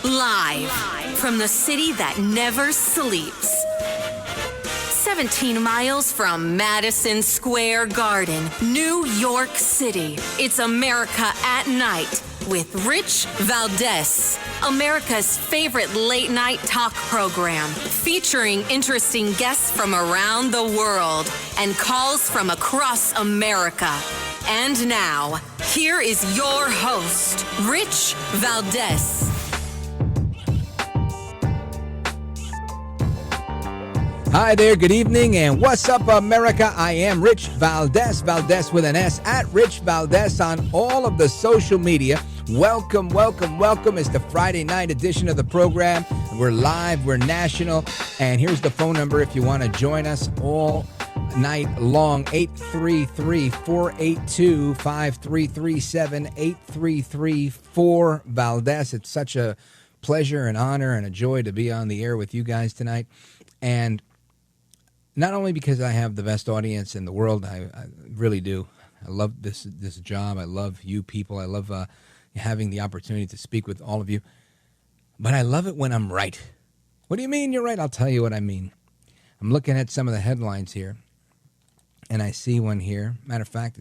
Live from the city that never sleeps. 17 miles from Madison Square Garden, New York City. It's America at Night with Rich Valdés, America's favorite late-night talk program, featuring interesting guests from around the world and calls from across America. And now, here is your host, Rich Valdés. Hi there, good evening, and what's up, America? I am Rich Valdés, Valdés with an S, at Rich Valdés on all of the social media. Welcome, welcome, welcome. It's the Friday night edition of the program. We're live, we're national, and here's the phone number if you want to join us all night long, 833-482-5337, 8334-Valdés. It's such a pleasure and honor and a joy to be on the air with you guys tonight. And not only because I have the best audience in the world, I really do. I love this job. I love you people. I love having the opportunity to speak with all of you. But I love it when I'm right. What do you mean you're right? I'll tell you what I mean. I'm looking at some of the headlines here, and I see one here. Matter of fact,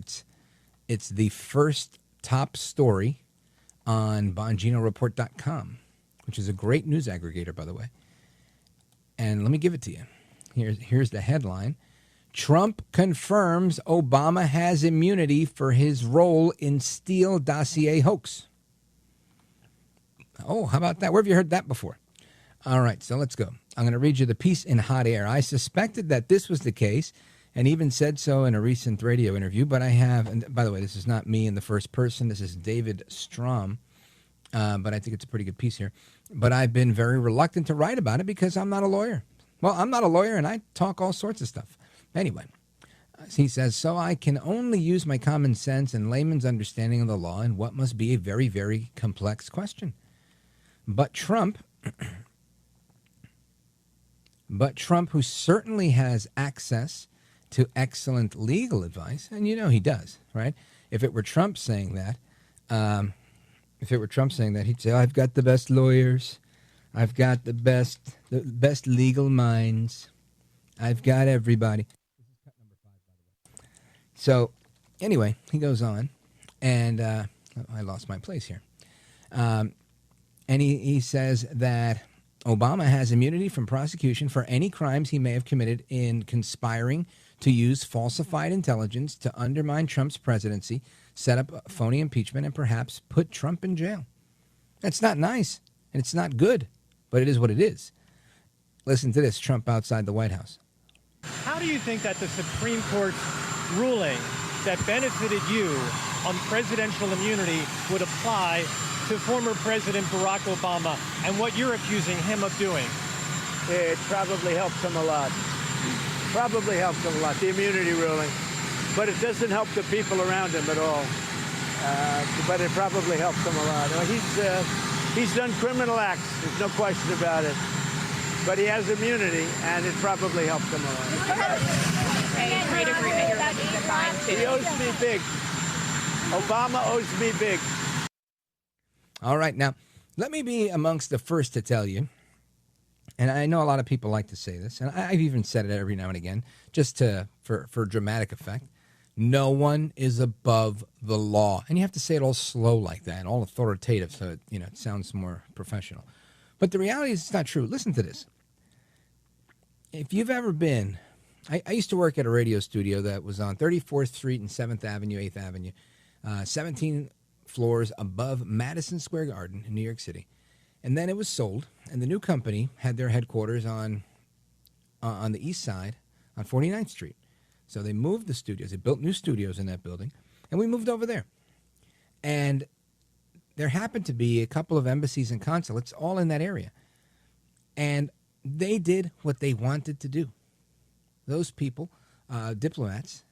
it's the first top story on BonginoReport.com, which is a great news aggregator, by the way. And let me give it to you. Here's the headline. Trump confirms Obama has immunity for his role in Steele dossier hoax. Oh, how about that? Where have you heard that before? All right, so let's go. I'm going to read you the piece in hot air. I suspected that this was the case and even said so in a recent radio interview, but I have, and by the way, this is not me in the first person. This is David Strom, but I think it's a pretty good piece here. But I've been very reluctant to write about it because I'm not a lawyer. Well, I'm not a lawyer, and I talk all sorts of stuff. Anyway, he says, so I can only use my common sense and layman's understanding of the law in what must be a very, very complex question. But Trump, who certainly has access to excellent legal advice, and you know he does, right? If it were Trump saying that, he'd say, I've got the best lawyers. I've got the best legal minds. I've got everybody. This is cut number 5, by the way. So, anyway, he goes on, and I lost my place here. And he says that Obama has immunity from prosecution for any crimes he may have committed in conspiring to use falsified intelligence to undermine Trump's presidency, set up a phony impeachment, and perhaps put Trump in jail. That's not nice, and it's not good, but it is what it is. Listen to this, Trump outside the White House. How do you think that the Supreme Court's ruling that benefited you on presidential immunity would apply to former President Barack Obama and what you're accusing him of doing? It probably helps him a lot. The immunity ruling. But it doesn't help the people around him at all. But it probably helps him a lot. He's done criminal acts. There's no question about it. But he has immunity, and it probably helps him a lot. A trade agreement you're looking to sign too. He owes me big. Obama owes me big. All right, now, let me be amongst the first to tell you, and I know a lot of people like to say this, and I've even said it every now and again, just for dramatic effect. No one is above the law. And you have to say it all slow like that, and all authoritative, so it sounds more professional. But the reality is it's not true. Listen to this. If you've ever been, I used to work at a radio studio that was on 34th Street and 7th Avenue, 8th Avenue, 17 floors above Madison Square Garden in New York City. And then it was sold, and the new company had their headquarters on the east side on 49th Street. So they moved the studios. They built new studios in that building, and we moved over there. And there happened to be a couple of embassies and consulates all in that area. And they did what they wanted to do. Those people, diplomats,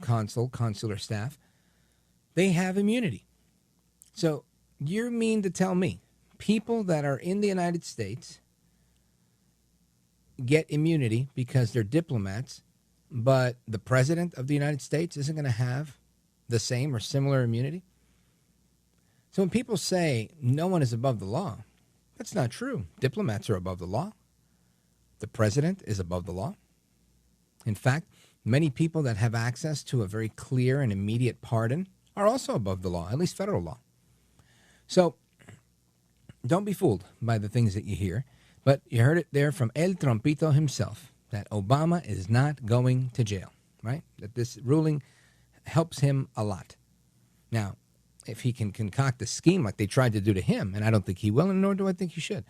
consular staff, they have immunity. So you mean to tell me people that are in the United States get immunity because they're diplomats, but the president of the United States isn't going to have the same or similar immunity? So when people say no one is above the law, That's not true. Diplomats are above the law. The president is above the law. In fact, many people that have access to a very clear and immediate pardon are also above the law, at least federal law. So don't be fooled by the things that you hear. But you heard it there from El Trompito himself, that Obama is not going to jail, right? That this ruling helps him a lot. Now, if he can concoct a scheme like they tried to do to him, and I don't think he will, and nor do I think he should,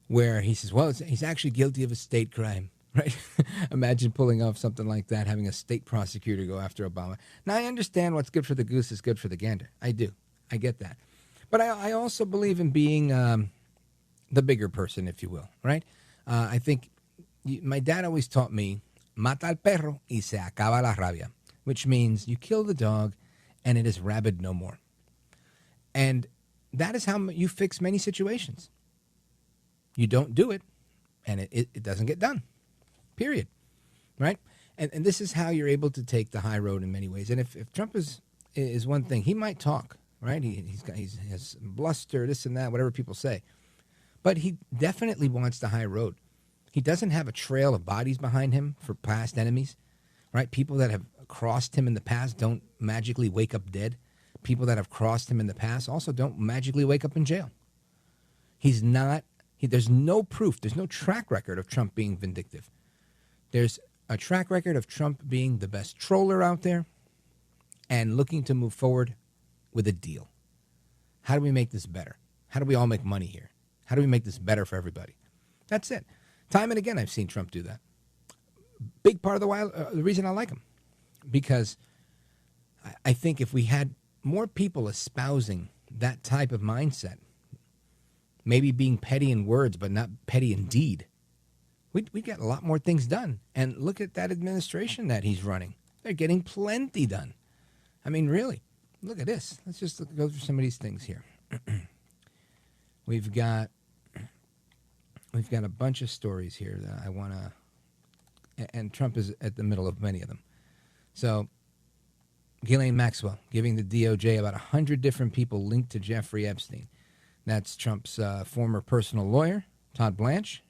where he says, well, he's actually guilty of a state crime, right? Imagine pulling off something like that, having a state prosecutor go after Obama. Now, I understand what's good for the goose is good for the gander. I do. I get that. But I also believe in being the bigger person, if you will, right? I think my dad always taught me, mata al perro y se acaba la rabia, which means you kill the dog and it is rabid no more. And that is how you fix many situations. You don't do it, and it doesn't get done, period, right? And this is how you're able to take the high road in many ways. And if Trump is one thing, he might talk, right? He has bluster, this and that, whatever people say. But he definitely wants the high road. He doesn't have a trail of bodies behind him for past enemies, right? People that have crossed him in the past don't magically wake up dead. People that have crossed him in the past also don't magically wake up in jail. There's no proof, there's no track record of Trump being vindictive. There's a track record of Trump being the best troller out there and looking to move forward with a deal. How do we make this better? How do we all make money here? How do we make this better for everybody? That's it. Time and again, I've seen Trump do that. Big part of the reason I like him, because I think if we had more people espousing that type of mindset, maybe being petty in words but not petty in deed, we'd get a lot more things done. And look at that administration that he's running. They're getting plenty done. I mean, really, look at this. Let's just go through some of these things here. We've got a bunch of stories here that I want to, and Trump is at the middle of many of them. So, Ghislaine Maxwell giving the DOJ about 100 different people linked to Jeffrey Epstein. That's Trump's former personal lawyer, Todd Blanche,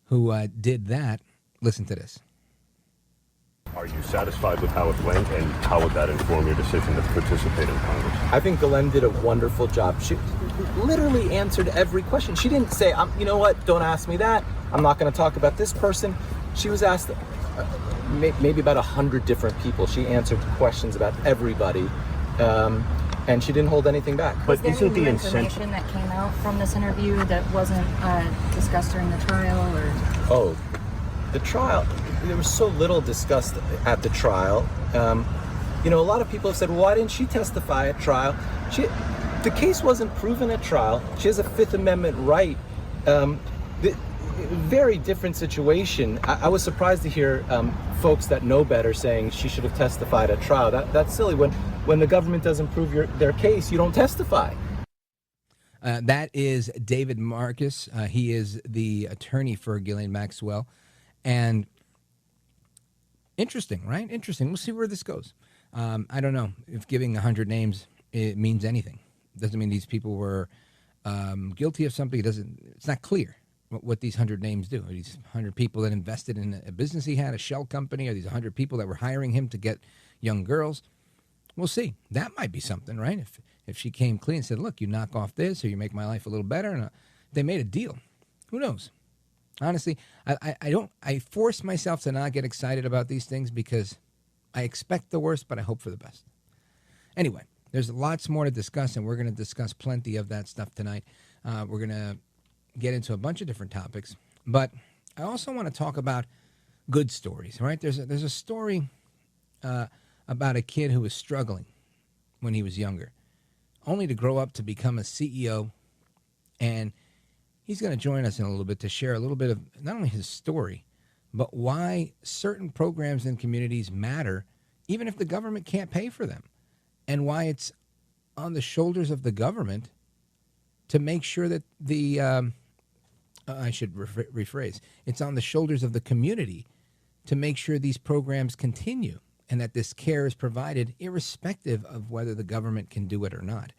who did that. Listen to this. Are you satisfied with how it went, and how would that inform your decision to participate in Congress? I think Ghislaine did a wonderful job. She literally answered every question. She didn't say, you know what, don't ask me that. I'm not going to talk about this person. She was asked maybe about 100 different people. She answered questions about everybody, and she didn't hold anything back. But isn't the information that came out from this interview that wasn't discussed during the trial, or? Oh, the trial. There was so little discussed at the trial. A lot of people have said, well, why didn't she testify at trial? The case wasn't proven at trial. She has a Fifth Amendment right. Very different situation. I was surprised to hear folks that know better saying she should have testified at trial. That's silly. When the government doesn't prove their case, you don't testify. That is David Marcus. He is the attorney for Ghislaine Maxwell. And interesting, right? Interesting. We'll see where this goes. I don't know if giving 100 names it means anything. Doesn't mean these people were guilty of something. It's not clear what these 100 names do. Are these 100 people that invested in a business he had, a shell company? Are these 100 people that were hiring him to get young girls? We'll see. That might be something, right? If she came clean and said, look, you knock off this or you make my life a little better, and they made a deal. Who knows? Honestly, I force myself to not get excited about these things because I expect the worst, but I hope for the best. Anyway, there's lots more to discuss, and we're going to discuss plenty of that stuff tonight. We're going to get into a bunch of different topics, but I also want to talk about good stories, right? There's a story about a kid who was struggling when he was younger, only to grow up to become a CEO, and he's going to join us in a little bit to share a little bit of not only his story, but why certain programs and communities matter, even if the government can't pay for them, and why it's on the shoulders of the government to make sure that I should rephrase, it's on the shoulders of the community to make sure these programs continue and that this care is provided irrespective of whether the government can do it or not.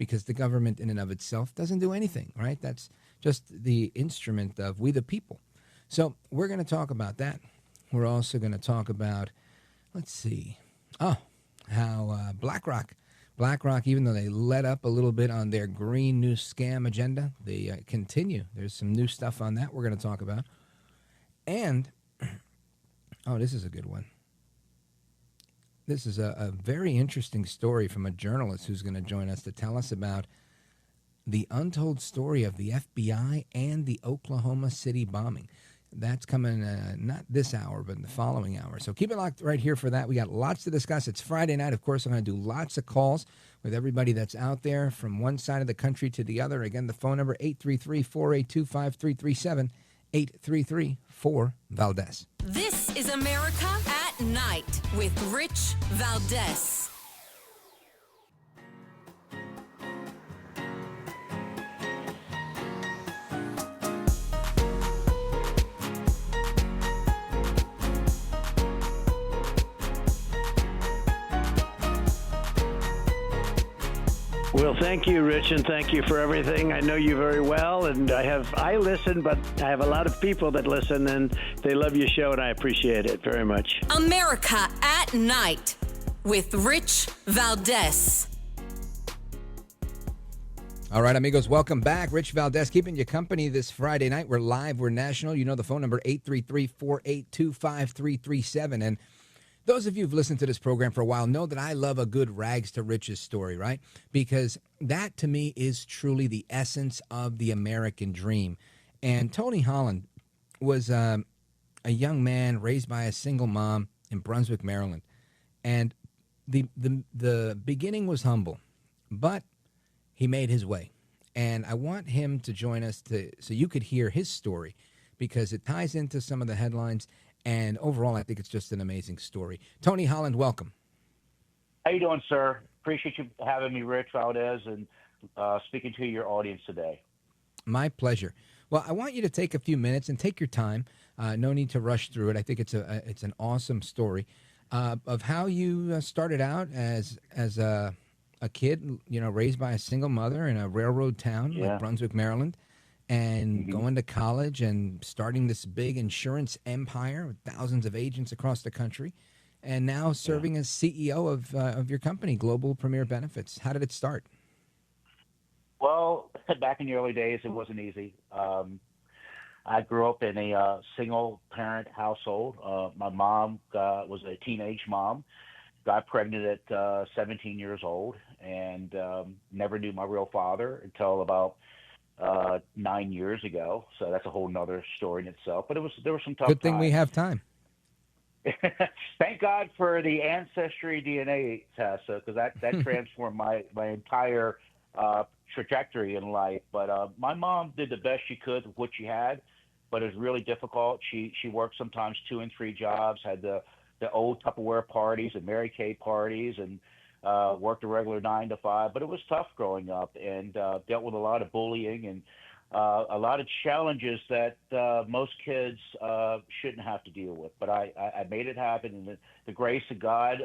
because the government in and of itself doesn't do anything, right? That's just the instrument of we the people. So we're going to talk about that. We're also going to talk about, let's see, how BlackRock, even though they let up a little bit on their green new scam agenda, they continue. There's some new stuff on that we're going to talk about. And, this is a good one. This is a very interesting story from a journalist who's going to join us to tell us about the untold story of the FBI and the Oklahoma City bombing. That's coming not this hour, but in the following hour. So keep it locked right here for that. We got lots to discuss. It's Friday night. Of course, I'm going to do lots of calls with everybody that's out there from one side of the country to the other. Again, the phone number, 833-482-5337, 833-4-Valdés. This is America at Night with Rich Valdés. Well, thank you, Rich, and thank you for everything. I know you very well, and I listen, but I have a lot of people that listen, and they love your show, and I appreciate it very much. America at Night with Rich Valdés. All right, amigos, welcome back. Rich Valdés keeping you company this Friday night. We're live. We're national. You know the phone number, 833-482-5337. And those of you who've listened to this program for a while know that I love a good rags to riches story, right? Because that, to me, is truly the essence of the American dream. And Tony Holland was a young man raised by a single mom in Brunswick, Maryland. And the beginning was humble, but he made his way. And I want him to join us so you could hear his story, because it ties into some of the headlines. And overall, I think it's just an amazing story. Tony Holland, welcome. How you doing, sir? Appreciate you having me, Rich Valdés, and speaking to your audience today. My pleasure. Well, I want you to take a few minutes and take your time. No need to rush through it. I think it's an awesome story of how you started out as a kid, raised by a single mother in a railroad town like Brunswick, Maryland, and going to college and starting this big insurance empire with thousands of agents across the country, and now serving as CEO of your company, Global Premier Benefits. How did it start? Well, back in the early days, it wasn't easy. I grew up in a single-parent household. My mom was a teenage mom, got pregnant at 17 years old, and never knew my real father until about 9 years ago. So that's a whole nother story in itself. But there were some tough Good thing times. we have time. Thank God for the ancestry DNA test, because that transformed my entire trajectory in life. But my mom did the best she could with what she had, but it was really difficult. She worked sometimes 2 and 3 jobs, had the old Tupperware parties and Mary Kay parties, and worked a regular 9 to 5, but it was tough growing up, and dealt with a lot of bullying and a lot of challenges that most kids shouldn't have to deal with. But I made it happen, and the grace of God,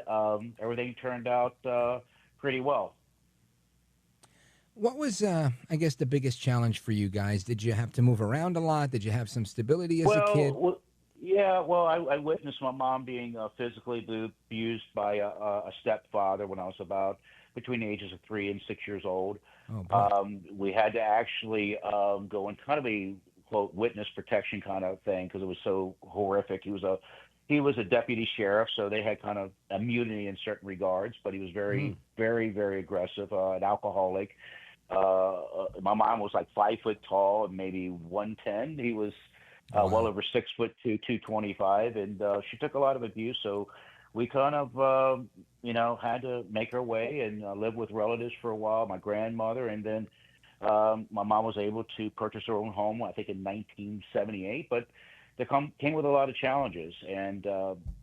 everything turned out pretty well. What was, I guess, the biggest challenge for you guys? Did you have to move around a lot? Did you have some stability as a kid? I witnessed my mom being physically abused by a stepfather when I was about between the ages of 3 and 6 years old. We had to actually go in kind of a quote witness protection kind of thing because it was so horrific. He was a deputy sheriff, so they had kind of immunity in certain regards, but he was very, very, very aggressive, an alcoholic. My mom was like 5 foot tall and maybe 110. He was well over 6 foot 225, and she took a lot of abuse. So we kind of, had to make our way and live with relatives for a while. My grandmother, and then my mom was able to purchase her own home, I think in 1978. But they came with a lot of challenges, and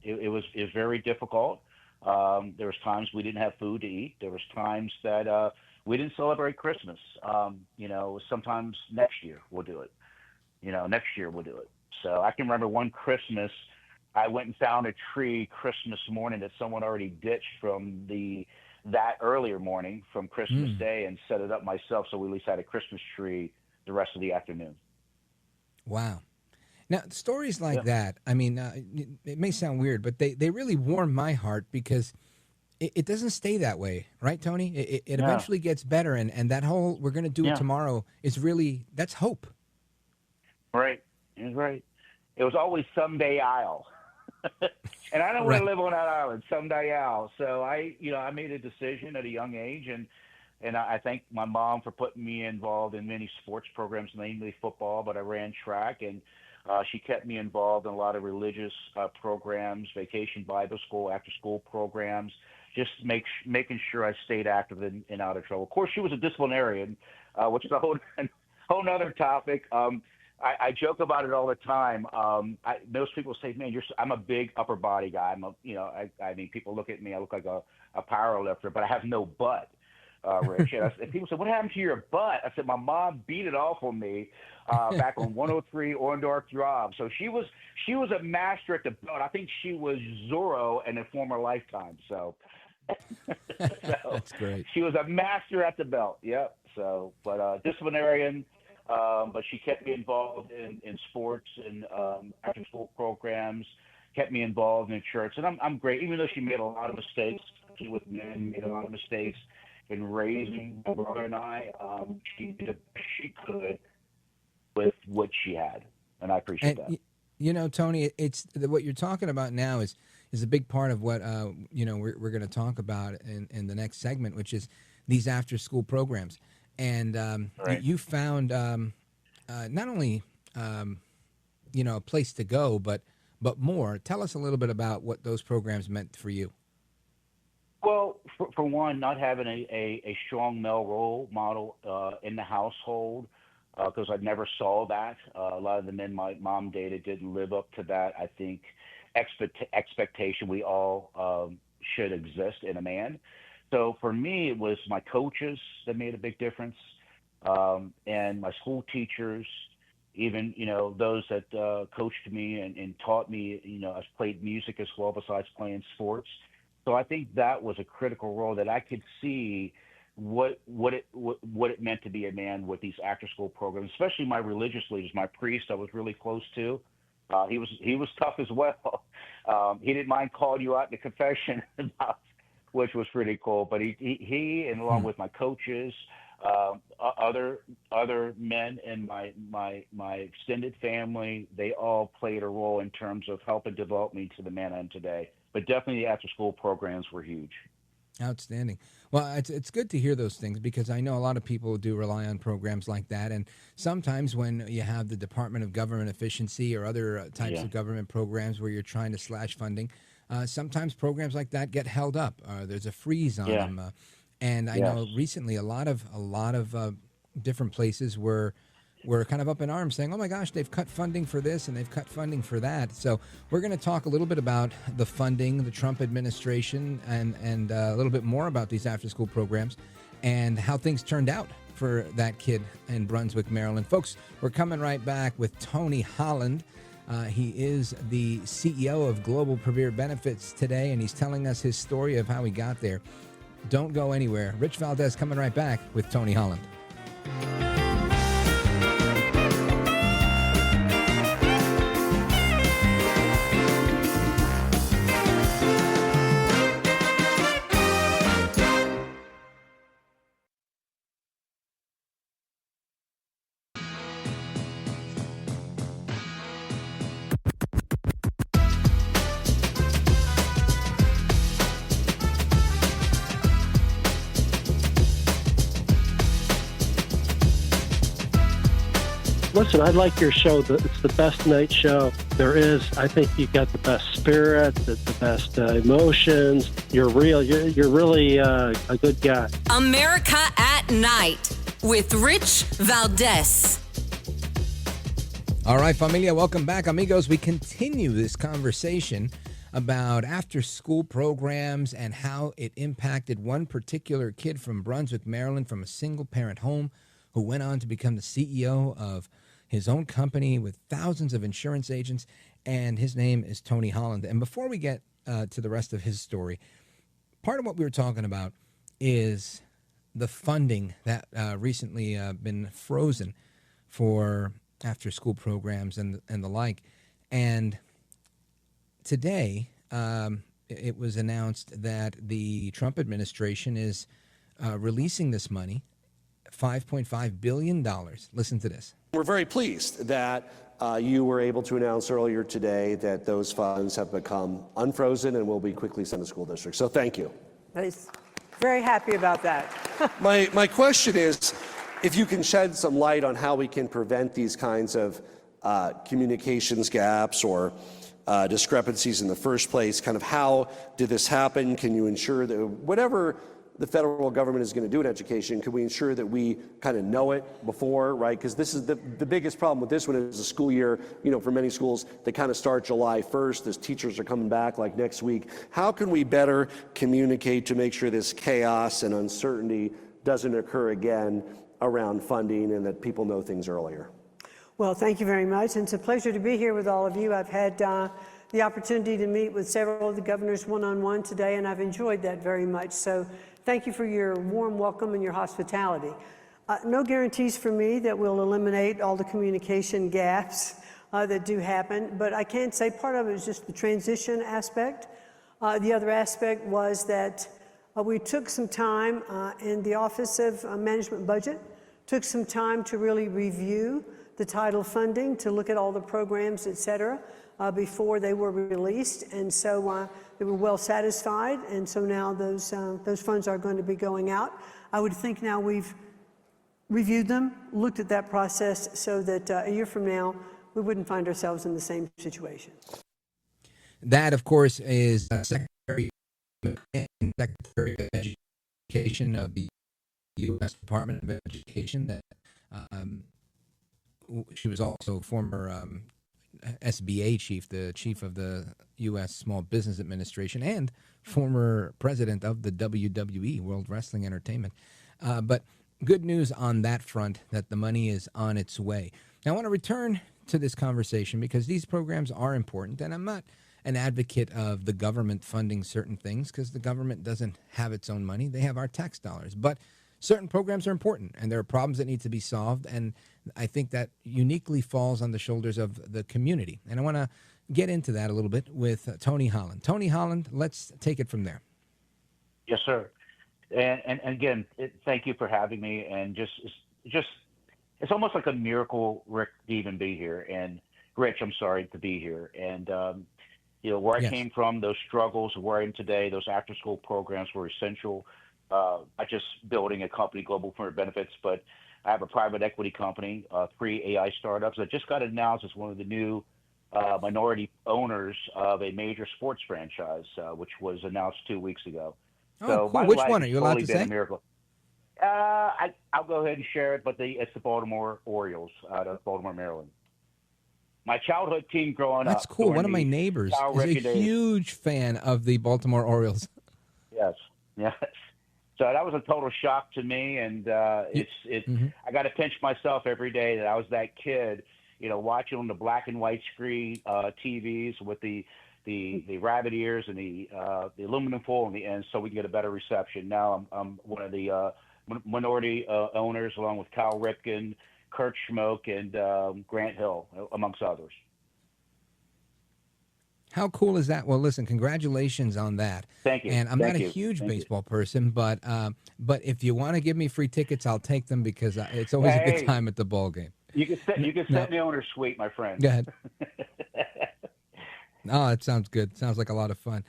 it was very difficult. There was times we didn't have food to eat. There was times that we didn't celebrate Christmas. Sometimes next year we'll do it. Next year we'll do it. So I can remember one Christmas, I went and found a tree Christmas morning that someone already ditched from the that earlier morning from Christmas Day and set it up myself, so we at least had a Christmas tree the rest of the afternoon. Wow. Now, stories like that, I mean, it may sound weird, but they really warm my heart because it doesn't stay that way, right, Tony? It eventually gets better, and that whole we're going to do it tomorrow is really, that's hope. Right. That's right. It was always someday I'll. And I don't want to live on that island, someday I'll. So I made a decision at a young age, and I thank my mom for putting me involved in many sports programs, mainly football, but I ran track, and she kept me involved in a lot of religious programs, vacation Bible school, after-school programs, just making sure I stayed active and out of trouble. Of course, she was a disciplinarian, which is a whole nother topic. I joke about it all the time. Most people say, "Man, I'm a big upper body guy." I mean, people look at me. I look like a power lifter, but I have no butt, Rich. And people say, "What happened to your butt?" I said, "My mom beat it off on me back on 103 Orndorff Drive." So she was a master at the belt. I think she was Zorro in a former lifetime. So, That's great. She was a master at the belt. Yep. So, but disciplinarian. But she kept me involved in sports and after-school programs, kept me involved in church. And I'm great, even though she made a lot of mistakes, especially with men, made a lot of mistakes in raising my brother and I. She did the best she could with what she had, and I appreciate that. You know, Tony, it's what you're talking about now is a big part of what we're going to talk about in the next segment, which is these after-school programs. And you found not only a place to go, but more. Tell us a little bit about what those programs meant for you. Well, for one, not having a strong male role model in the household, because I never saw that. A lot of the men my mom dated didn't live up to that, I think, expectation we all should exist in a man. So for me, it was my coaches that made a big difference, and my school teachers, even those that coached me and taught me. I played music as well besides playing sports. So I think that was a critical role that I could see what it meant to be a man with these after school programs, especially my religious leaders, my priest I was really close to. He was tough as well. He didn't mind calling you out in the confession about, which was pretty cool. But he and along with my coaches, other men in my extended family, they all played a role in terms of helping develop me to the man I am today. But definitely the after-school programs were huge. Outstanding. Well, it's good to hear those things because I know a lot of people do rely on programs like that. And sometimes when you have the Department of Government Efficiency or other types of government programs where you're trying to slash funding, sometimes programs like that get held up. There's a freeze on them. And I know recently a lot of different places were kind of up in arms saying, oh my gosh, they've cut funding for this and they've cut funding for that. So we're going to talk a little bit about the funding, the Trump administration, and a little bit more about these after-school programs and how things turned out for that kid in Brunswick, Maryland. Folks, we're coming right back with Tony Holland. He is the CEO of Global Premier Benefits today, and he's telling us his story of how he got there. Don't go anywhere. Rich Valdés coming right back with Tony Holland. Listen, I like your show. It's the best night show there is. I think you got the best spirit, the best emotions. You're real. You're really a good guy. America at Night with Rich Valdés. All right, familia, welcome back. Amigos, we continue this conversation about after-school programs and how it impacted one particular kid from Brunswick, Maryland, from a single-parent home who went on to become the CEO of his own company with thousands of insurance agents, and his name is Tony Holland. And before we get to the rest of his story, part of what we were talking about is the funding that recently been frozen for after-school programs and the like. And today, it was announced that the Trump administration is releasing this money, $5.5 billion. Listen to this. We're very pleased that you were able to announce earlier today that those funds have become unfrozen and will be quickly sent to school districts. So thank you. Nice. Very happy about that. My question is, if you can shed some light on how we can prevent these kinds of communications gaps or discrepancies in the first place, kind of how did this happen? Can you ensure that whatever the federal government is going to do in education, can we ensure that we kind of know it before, right? Because this is the biggest problem with this one is the school year, for many schools, they kind of start July 1st as teachers are coming back like next week. How can we better communicate to make sure this chaos and uncertainty doesn't occur again around funding and that people know things earlier? Well, thank you very much. And it's a pleasure to be here with all of you. I've had the opportunity to meet with several of the governors one-on-one today, and I've enjoyed that very much. So thank you for your warm welcome and your hospitality. No guarantees for me that we'll eliminate all the communication gaps that do happen, but I can say part of it is just the transition aspect. The other aspect was that we took some time in the Office of Management Budget, took some time to really review the title funding, to look at all the programs, et cetera, before they were released. And so they were well satisfied. And so now those funds are going to be going out. I would think now we've reviewed them, looked at that process so that a year from now, we wouldn't find ourselves in the same situation. That, of course, is Secretary of Education of the U.S. Department of Education. That she was also former SBA chief, the chief of the U.S. Small Business Administration, and former president of the WWE, World Wrestling Entertainment. But good news on that front, that the money is on its way. Now, I want to return to this conversation because these programs are important, and I'm not an advocate of the government funding certain things because the government doesn't have its own money. They have our tax dollars. But certain programs are important, and there are problems that need to be solved, and I think that uniquely falls on the shoulders of the community. And I want to get into that a little bit with Tony Holland. Tony Holland, let's take it from there. Yes, sir. And again, thank you for having me. And just it's almost like a miracle, Rick, to even be here. And Rich, I'm sorry to be here. And where I came from, those struggles, where I am today, those after-school programs were essential. Not just building a company, Global for Benefits, but I have a private equity company, 3 AI startups that just got announced as one of the new minority owners of a major sports franchise, which was announced 2 weeks ago. Oh, cool. Which one are you allowed to say? A miracle. I'll go ahead and share it, but it's the Baltimore Orioles out of Baltimore, Maryland. My childhood team growing up. That's cool. One of my neighbors is a huge fan of the Baltimore Orioles. Yes. So that was a total shock to me, and I got to pinch myself every day that I was that kid, watching on the black and white screen TVs with the rabbit ears and the aluminum foil on the end, so we can get a better reception. Now I'm one of the minority owners, along with Kyle Ripken, Kurt Schmoke, and Grant Hill, amongst others. How cool is that? Well, listen, congratulations on that. Thank you. And I'm not a huge baseball person, but if you want to give me free tickets, I'll take them because it's always a good time at the ball game. You can set me owner's suite, my friend. Go ahead. Oh, it sounds good. Sounds like a lot of fun.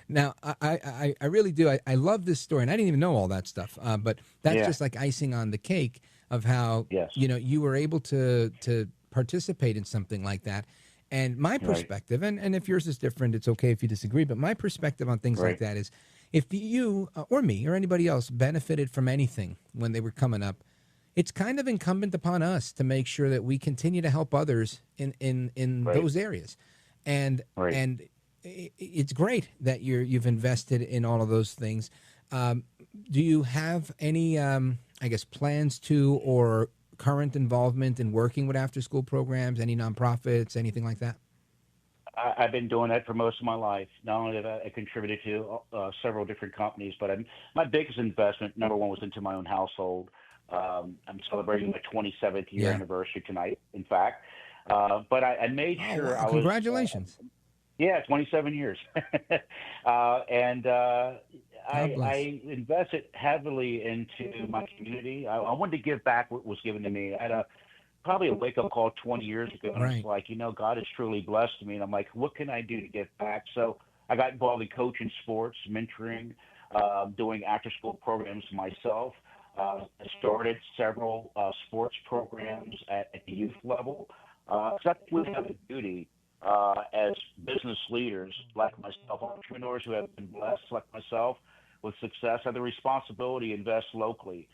Now, I really do. I love this story, and I didn't even know all that stuff. But that's just like icing on the cake of how you were able to participate in something like that. And my perspective, and if yours is different, it's okay if you disagree, but my perspective on things like that is if you or me or anybody else benefited from anything when they were coming up, it's kind of incumbent upon us to make sure that we continue to help others in those areas. And it's great that you've invested in all of those things. Do you have any, plans to or current involvement in working with after-school programs, any nonprofits, anything like that? I've been doing that for most of my life. Not only have I contributed to several different companies, but my biggest investment, number one, was into my own household. I'm celebrating my 27th year anniversary tonight, in fact. But I made sure wow. I was. Congratulations. Yeah, 27 years. I invested heavily into my community. I wanted to give back what was given to me. I had probably a wake-up call 20 years ago. And it's like, God has truly blessed me. And I'm like, what can I do to give back? So I got involved in coaching sports, mentoring, doing after-school programs myself. I started several sports programs at the youth level. So I think we have a duty as business leaders like myself, entrepreneurs who have been blessed like myself with success, have the responsibility to invest locally,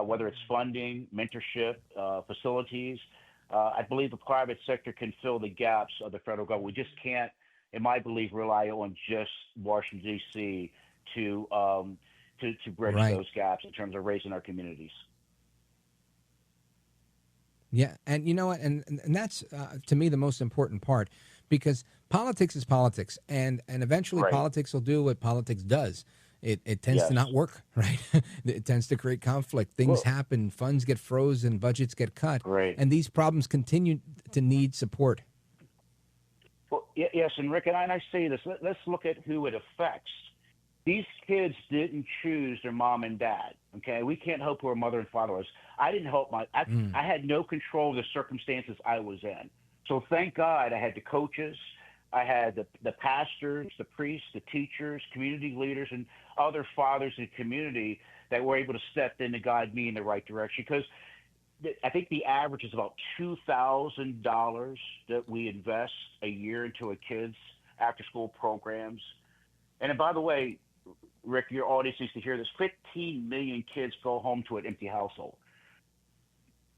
whether it's funding, mentorship, facilities. I believe the private sector can fill the gaps of the federal government. We just can't, in my belief, rely on just Washington, D.C. to bridge those gaps in terms of raising our communities. Yeah, and you know what? And that's, to me, the most important part, because politics is politics, and eventually politics will do what politics does. It tends to not work, right? It tends to create conflict. Things happen, funds get frozen, budgets get cut, and these problems continue to need support. Well, yes, and Rick and I say this. Let's look at who it affects. These kids didn't choose their mom and dad. Okay, we can't help who our mother and father was. I didn't help I had no control of the circumstances I was in. So thank God I had the coaches, I had the pastors, the priests, the teachers, community leaders, and other fathers in the community that were able to step in to guide me in the right direction. Because I think the average is about $2,000 that we invest a year into a kid's after-school programs. And by the way, Rick, your audience needs to hear this. 15 million kids go home to an empty household.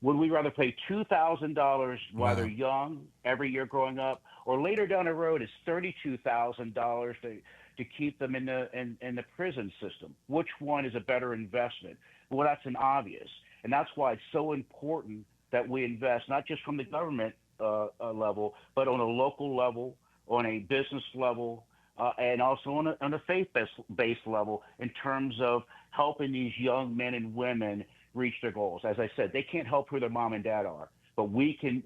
Would we rather pay $2,000 while they're young, every year growing up, or later down the road it's $32,000 to keep them in the prison system? Which one is a better investment? Well, that's an obvious, and that's why it's so important that we invest not just from the government level, but on a local level, on a business level, and also on a faith-based level in terms of helping these young men and women reach their goals. As I said, they can't help who their mom and dad are, but we can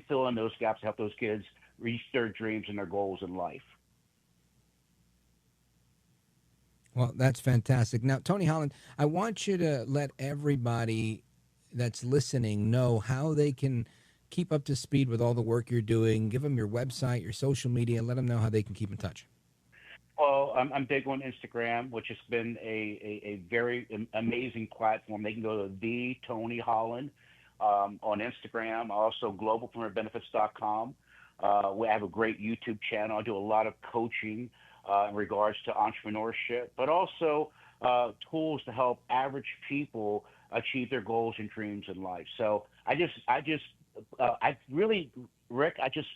fill in those gaps to help those kids reach their dreams and their goals in life. Well, that's fantastic. Now, Tony Holland, I want you to let everybody that's listening know how they can keep up to speed with all the work you're doing. Give them your website, your social media, let them know how they can keep in touch. Well, I'm big on Instagram, which has been a very amazing platform. They can go to the Tony Holland on Instagram. Also, globalpremierbenefits.com. We have a great YouTube channel. I do a lot of coaching in regards to entrepreneurship, but also tools to help average people achieve their goals and dreams in life. So I really, Rick, I just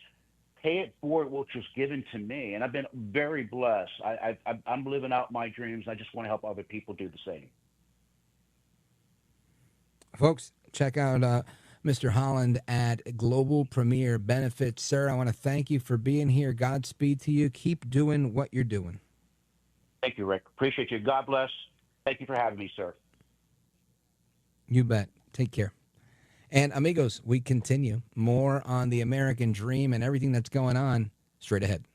pay it forward which was given to me, and I've been very blessed. I'm living out my dreams. I just want to help other people do the same. Folks, check out Mr. Holland at Global Premier Benefits. Sir, I want to thank you for being here. Godspeed to you. Keep doing what you're doing. Thank you, Rick. Appreciate you. God bless. Thank you for having me, sir. You bet. Take care. And amigos, we continue more on the American dream and everything that's going on straight ahead.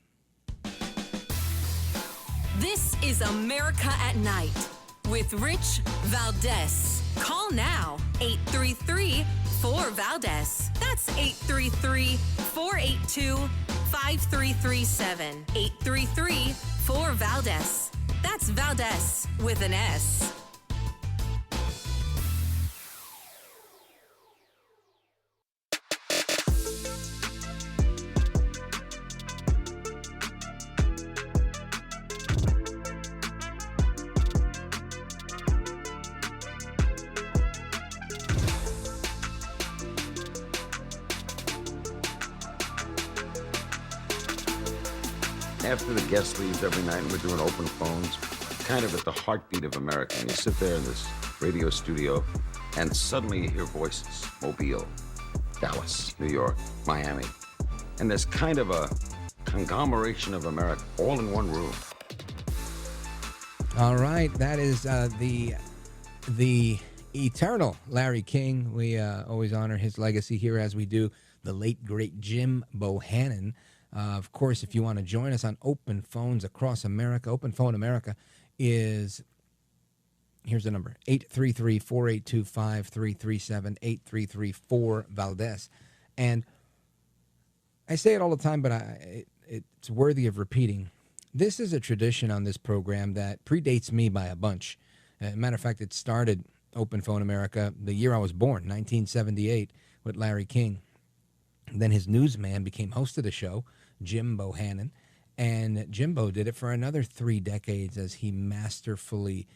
This is America at Night with Rich Valdés. Call now, 833-4-VALDÉS. That's 833-482-5337. 833-4-VALDÉS. That's Valdés with an S. After the guest leaves every night and we're doing open phones, kind of at the heartbeat of America, and you sit there in this radio studio and suddenly you hear voices. Mobile, Dallas, New York, Miami. And there's kind of a conglomeration of America, all in one room. All right, that is the eternal Larry King. We always honor his legacy here, as we do the late, great Jim Bohannon. Of course, if you want to join us on Open Phones across America, Open Phone America is, here's the number, 833-482-5337, 833-4-Valdés. And I say it all the time, but it's worthy of repeating. This is a tradition on this program that predates me by a bunch. As a matter of fact, it started Open Phone America the year I was born, 1978, with Larry King. Then his newsman became host of the show, Jim Bohannon. And Jimbo did it for another 3 decades as he masterfully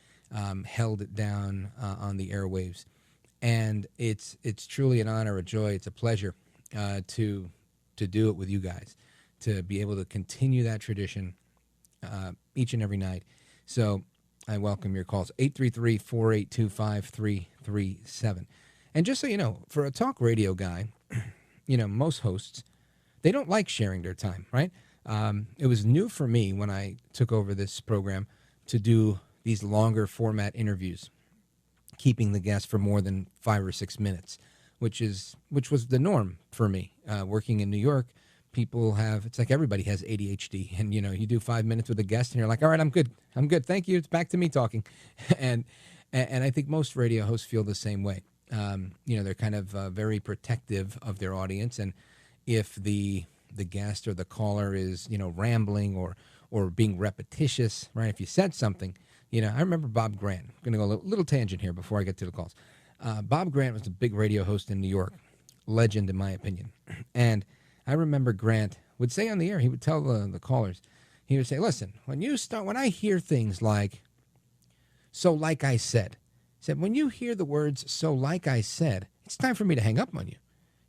held it down on the airwaves. And it's truly an honor, a joy, it's a pleasure to do it with you guys, to be able to continue that tradition each and every night. So I welcome your calls, 833-482-5337. And just so you know, for a talk radio guy, you know, most hosts, they don't like sharing their time, right? It was new for me when I took over this program to do these longer format interviews, keeping the guest for more than 5 or 6 minutes, which was the norm for me. Working in New York, people have, it's like everybody has ADHD, and you know, you do 5 minutes with a guest and you're like, all right, I'm good, thank you, it's back to me talking. and I think most radio hosts feel the same way. You know, they're kind of very protective of their audience, and if the guest or the caller is, you know, rambling or being repetitious, right? If you said something, you know, I remember Bob Grant. I'm going to go a little tangent here before I get to the calls. Bob Grant was a big radio host in New York, legend in my opinion. And I remember Grant would say on the air, he would tell the callers, he would say, listen, when I hear things like, so like I said, he said, when you hear the words, so like I said, it's time for me to hang up on you.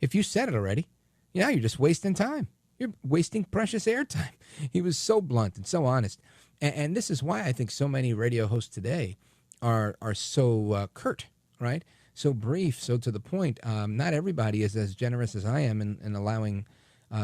If you said it already, yeah, you're just wasting time. You're wasting precious airtime. He was so blunt and so honest. And this is why I think so many radio hosts today are so curt, right? So brief, so to the point. Not everybody is as generous as I am in allowing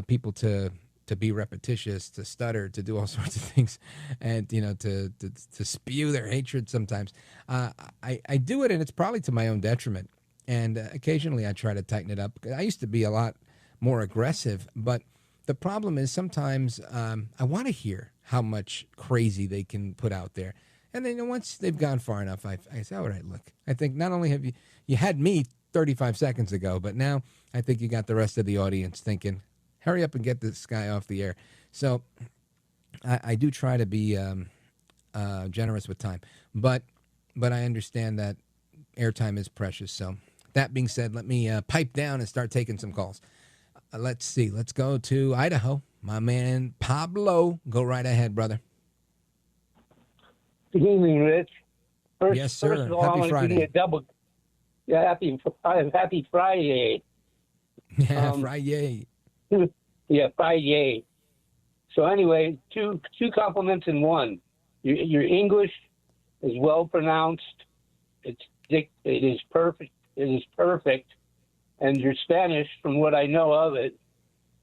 people to be repetitious, to stutter, to do all sorts of things, and you know, to spew their hatred sometimes. I do it, and it's probably to my own detriment. And occasionally I try to tighten it up. I used to be a lot more aggressive, but the problem is sometimes I want to hear how much crazy they can put out there. And then once they've gone far enough, I say, all right, look, I think not only have you had me 35 seconds ago, but now I think you got the rest of the audience thinking, hurry up and get this guy off the air. So I do try to be generous with time, but I understand that airtime is precious. So that being said, let me pipe down and start taking some calls. Let's see. Let's go to Idaho. My man Pablo. Go right ahead, brother. Good evening, Rich. Yes, sir. First of all, Happy I want Friday. to give you a double. Yeah, happy Friday. Yeah, Friday. Yeah, Friday. So anyway, two compliments in one. Your English is well pronounced. It is perfect. It is perfect. And your Spanish, from what I know of it,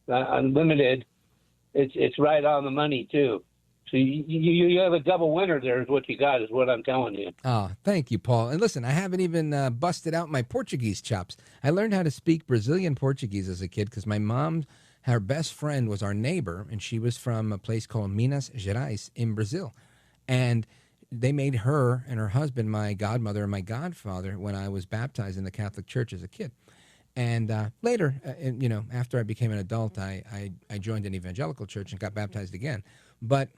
unlimited, it's right on the money too. So you have a double winner there is what you got, is what I'm telling you. Oh, thank you, Paul. And listen, I haven't even busted out my Portuguese chops. I learned how to speak Brazilian Portuguese as a kid because my mom, her best friend was our neighbor, and she was from a place called Minas Gerais in Brazil. And they made her and her husband my godmother and my godfather when I was baptized in the Catholic Church as a kid. And later, you know, after I became an adult, I joined an evangelical church and got baptized again. But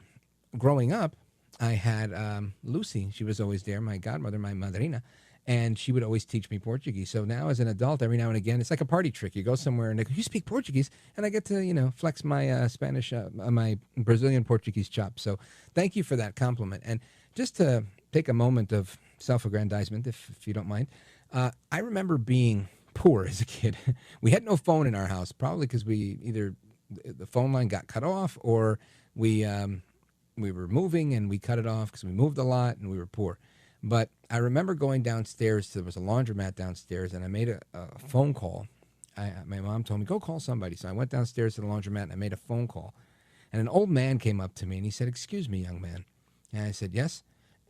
growing up, I had Lucy. She was always there, my godmother, my madrina, and she would always teach me Portuguese. So now as an adult, every now and again, it's like a party trick. You go somewhere and they go, you speak Portuguese? And I get to, you know, flex my Spanish, my Brazilian Portuguese chops. So thank you for that compliment. And just to take a moment of self-aggrandizement, if you don't mind, I remember being poor as a kid. We had no phone in our house, probably because we either the phone line got cut off or we were moving and we cut it off because we moved a lot and we were poor. But I remember going downstairs. There was a laundromat downstairs, and I made a phone call. My mom told me, go call somebody. So I went downstairs to the laundromat and I made a phone call. And an old man came up to me and he said, "Excuse me, young man." And I said, "Yes."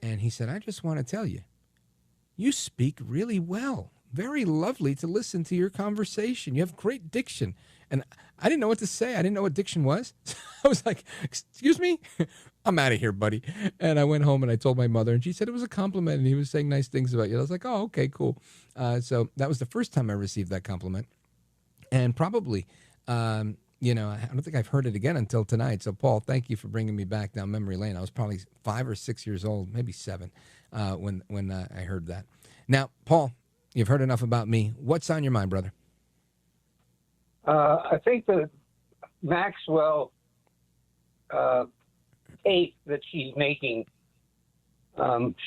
And he said, "I just want to tell you, you speak really well. Very lovely to listen to your conversation. You have great diction." And I didn't know what to say. I didn't know what diction was. I was like, "Excuse me? I'm out of here, buddy." And I went home and I told my mother, and she said it was a compliment and he was saying nice things about you. I was like, "Oh, okay, cool." So that was the first time I received that compliment. And probably, I don't think I've heard it again until tonight. So, Paul, thank you for bringing me back down memory lane. I was probably 5 or 6 years old, maybe 7, when I heard that. Now, Paul, you've heard enough about me. What's on your mind, brother? I think that Maxwell tape that she's making,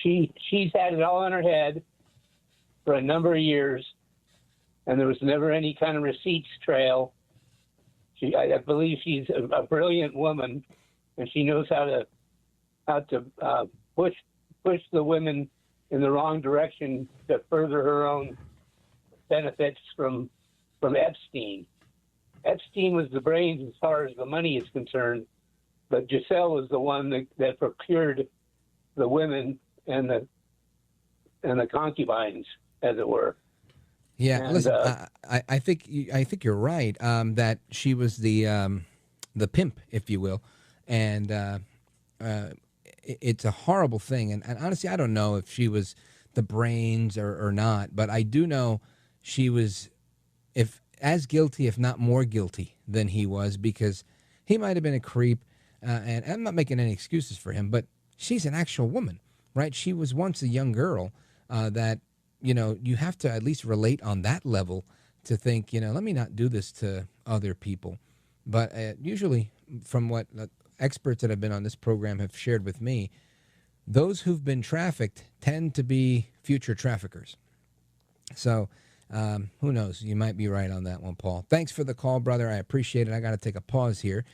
she's had it all in her head for a number of years, and there was never any kind of receipts trail. I believe she's a brilliant woman, and she knows how to push the women in the wrong direction to further her own benefits from Epstein. Epstein was the brains as far as the money is concerned, but Giselle was the one that procured the women and the concubines, as it were. Yeah, and, listen, I think you're right that she was the pimp, if you will, and it's a horrible thing. And honestly, I don't know if she was the brains or not, but I do know she was as guilty, if not more guilty than he was, because he might have been a creep, and I'm not making any excuses for him, but she's an actual woman, right? She was once a young girl that, you have to at least relate on that level to think, let me not do this to other people. But usually, from what experts that have been on this program have shared with me, those who've been trafficked tend to be future traffickers. So who knows? You might be right on that one, Paul. Thanks for the call, brother. I appreciate it. I got to take a pause here.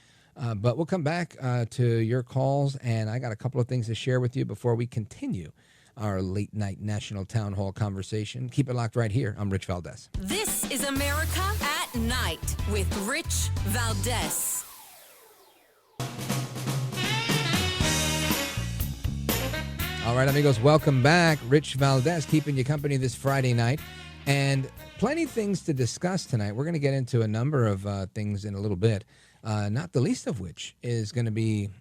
But we'll come back to your calls, and I got a couple of things to share with you before we continue our late night national town hall conversation. Keep it locked right here. I'm Rich Valdés. This is America at Night with Rich Valdés. All right, amigos, welcome back. Rich Valdés keeping you company this Friday night. And plenty of things to discuss tonight. We're going to get into a number of things in a little bit, not the least of which is going to be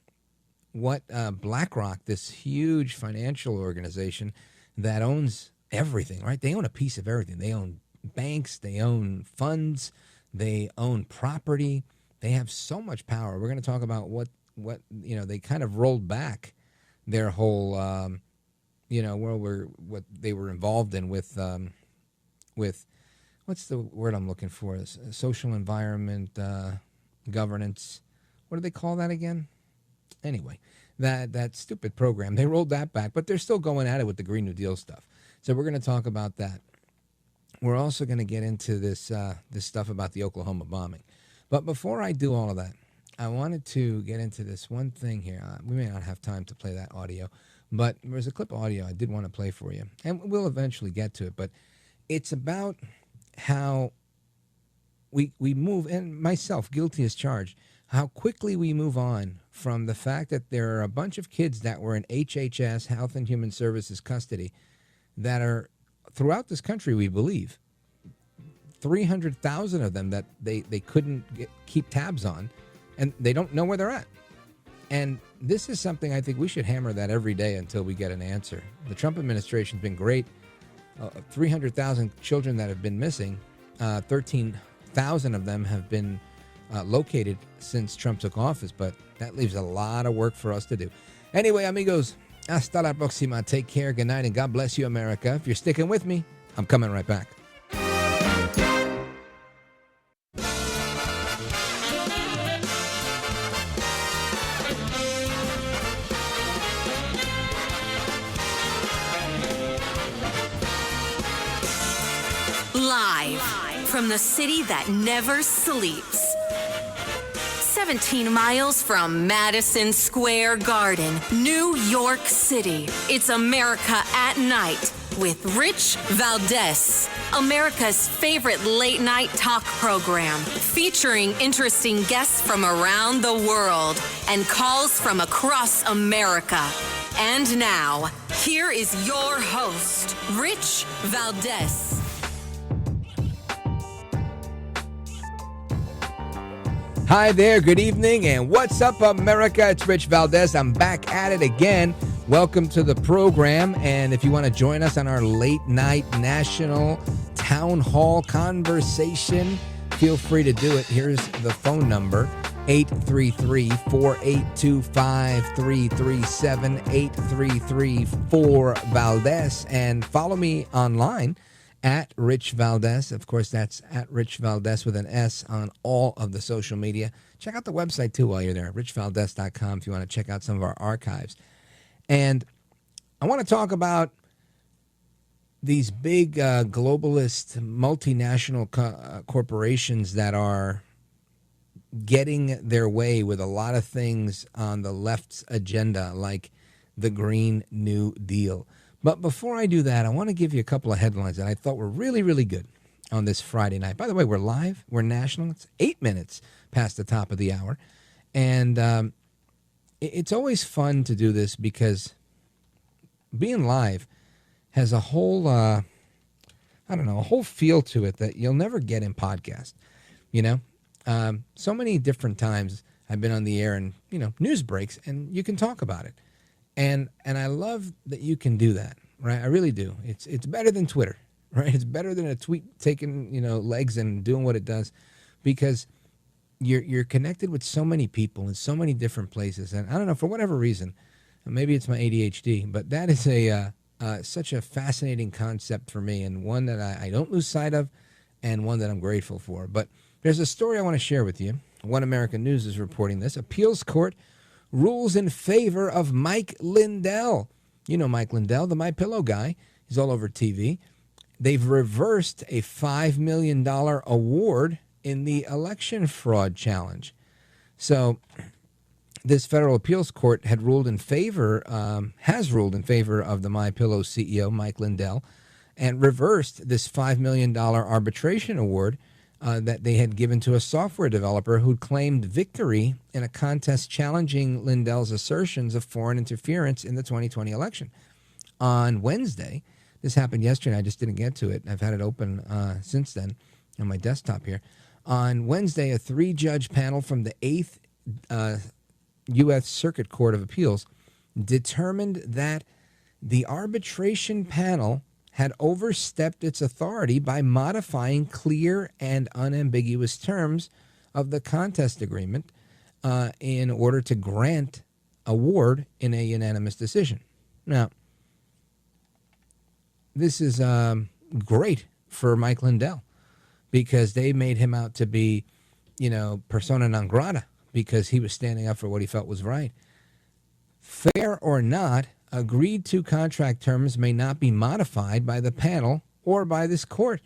what BlackRock, this huge financial organization that owns everything, right? They own a piece of everything. They own banks, they own funds, they own property. They have so much power. We're going to talk about what they kind of rolled back their whole, what they were involved in with what's the word I'm looking for? Social environment, governance. What do they call that again? Anyway, that stupid program, they rolled that back, but they're still going at it with the Green New Deal stuff. So we're going to talk about that. We're also going to get into this stuff about the Oklahoma bombing. But before I do all of that, I wanted to get into this one thing here. We may not have time to play that audio, but there's a clip of audio I did want to play for you, and we'll eventually get to it. But it's about how we move, and myself, guilty as charged, how quickly we move on from the fact that there are a bunch of kids that were in HHS, Health and Human Services custody, that are throughout this country, we believe, 300,000 of them that they couldn't keep tabs on, and they don't know where they're at. And this is something I think we should hammer that every day until we get an answer. The Trump administration's been great. 300,000 children that have been missing, 13,000 of them have been located since Trump took office, but that leaves a lot of work for us to do. Anyway, amigos, hasta la próxima. Take care, good night, and God bless you, America. If you're sticking with me, I'm coming right back. Live from the city that never sleeps. 17 miles from Madison Square Garden, New York City. It's America at Night with Rich Valdés, America's favorite late-night talk program, featuring interesting guests from around the world and calls from across America. And now, here is your host, Rich Valdés. Hi there, good evening, and what's up, America? It's Rich Valdés. I'm back at it again. Welcome to the program, and if you want to join us on our late-night national town hall conversation, feel free to do it. Here's the phone number, 833-482-5337, 833-4Valdés, and follow me online at Rich Valdés. Of course, that's at Rich Valdés with an S on all of the social media. Check out the website, too, while you're there, richvaldés.com, if you want to check out some of our archives. And I want to talk about these big globalist multinational corporations that are getting their way with a lot of things on the left's agenda, like the Green New Deal. But before I do that, I want to give you a couple of headlines that I thought were really, really good on this Friday night. By the way, we're live. We're national. It's 8 minutes past the top of the hour. And it's always fun to do this because being live has a whole, a whole feel to it that you'll never get in podcast. You know, so many different times I've been on the air and, news breaks and you can talk about it. And I love that you can do that, right? I really do. It's better than Twitter, right? It's better than a tweet taking, legs and doing what it does, because you're connected with so many people in so many different places. And I don't know, for whatever reason, maybe it's my ADHD, but that is such a fascinating concept for me, and one that I don't lose sight of, and one that I'm grateful for. But there's a story I want to share with you. One American News is reporting this. Appeals court rules in favor of Mike Lindell. You know Mike Lindell, the MyPillow guy. He's all over TV. They've reversed a $5 million award in the election fraud challenge. So this federal appeals court has ruled in favor of the MyPillow CEO, Mike Lindell, and reversed this $5 million arbitration award that they had given to a software developer who claimed victory in a contest challenging Lindell's assertions of foreign interference in the 2020 election. On Wednesday, this happened yesterday, I just didn't get to it. I've had it open since then on my desktop here. On Wednesday, a 3-judge panel from the 8th U.S. Circuit Court of Appeals determined that the arbitration panel had overstepped its authority by modifying clear and unambiguous terms of the contest agreement in order to grant award in a unanimous decision. Now, this is great for Mike Lindell, because they made him out to be, persona non grata, because he was standing up for what he felt was right. Fair or not, agreed to contract terms may not be modified by the panel or by this court,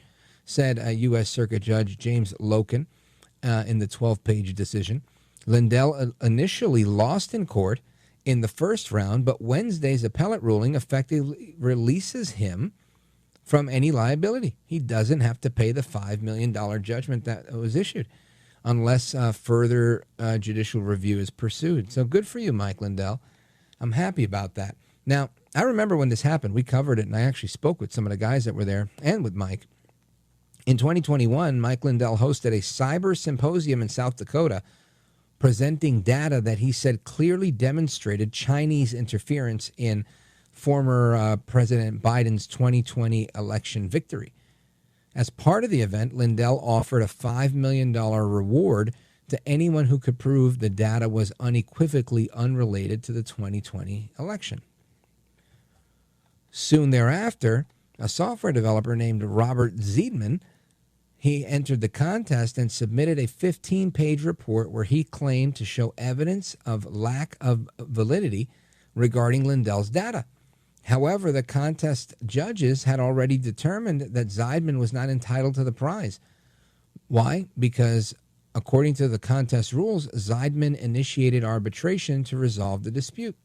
said U.S. Circuit Judge James Loken in the 12-page decision. Lindell initially lost in court in the first round, but Wednesday's appellate ruling effectively releases him from any liability. He doesn't have to pay the $5 million judgment that was issued unless further judicial review is pursued. So good for you, Mike Lindell. I'm happy about that. Now, I remember when this happened, we covered it, and I actually spoke with some of the guys that were there and with Mike. In 2021, Mike Lindell hosted a cyber symposium in South Dakota, presenting data that he said clearly demonstrated Chinese interference in former President Biden's 2020 election victory. As part of the event, Lindell offered a $5 million reward to anyone who could prove the data was unequivocally unrelated to the 2020 election. Soon thereafter, a software developer named Robert Zeidman, he entered the contest and submitted a 15-page report where he claimed to show evidence of lack of validity regarding Lindell's data. However, the contest judges had already determined that Zeidman was not entitled to the prize. Why? Because according to the contest rules, Zeidman initiated arbitration to resolve the dispute.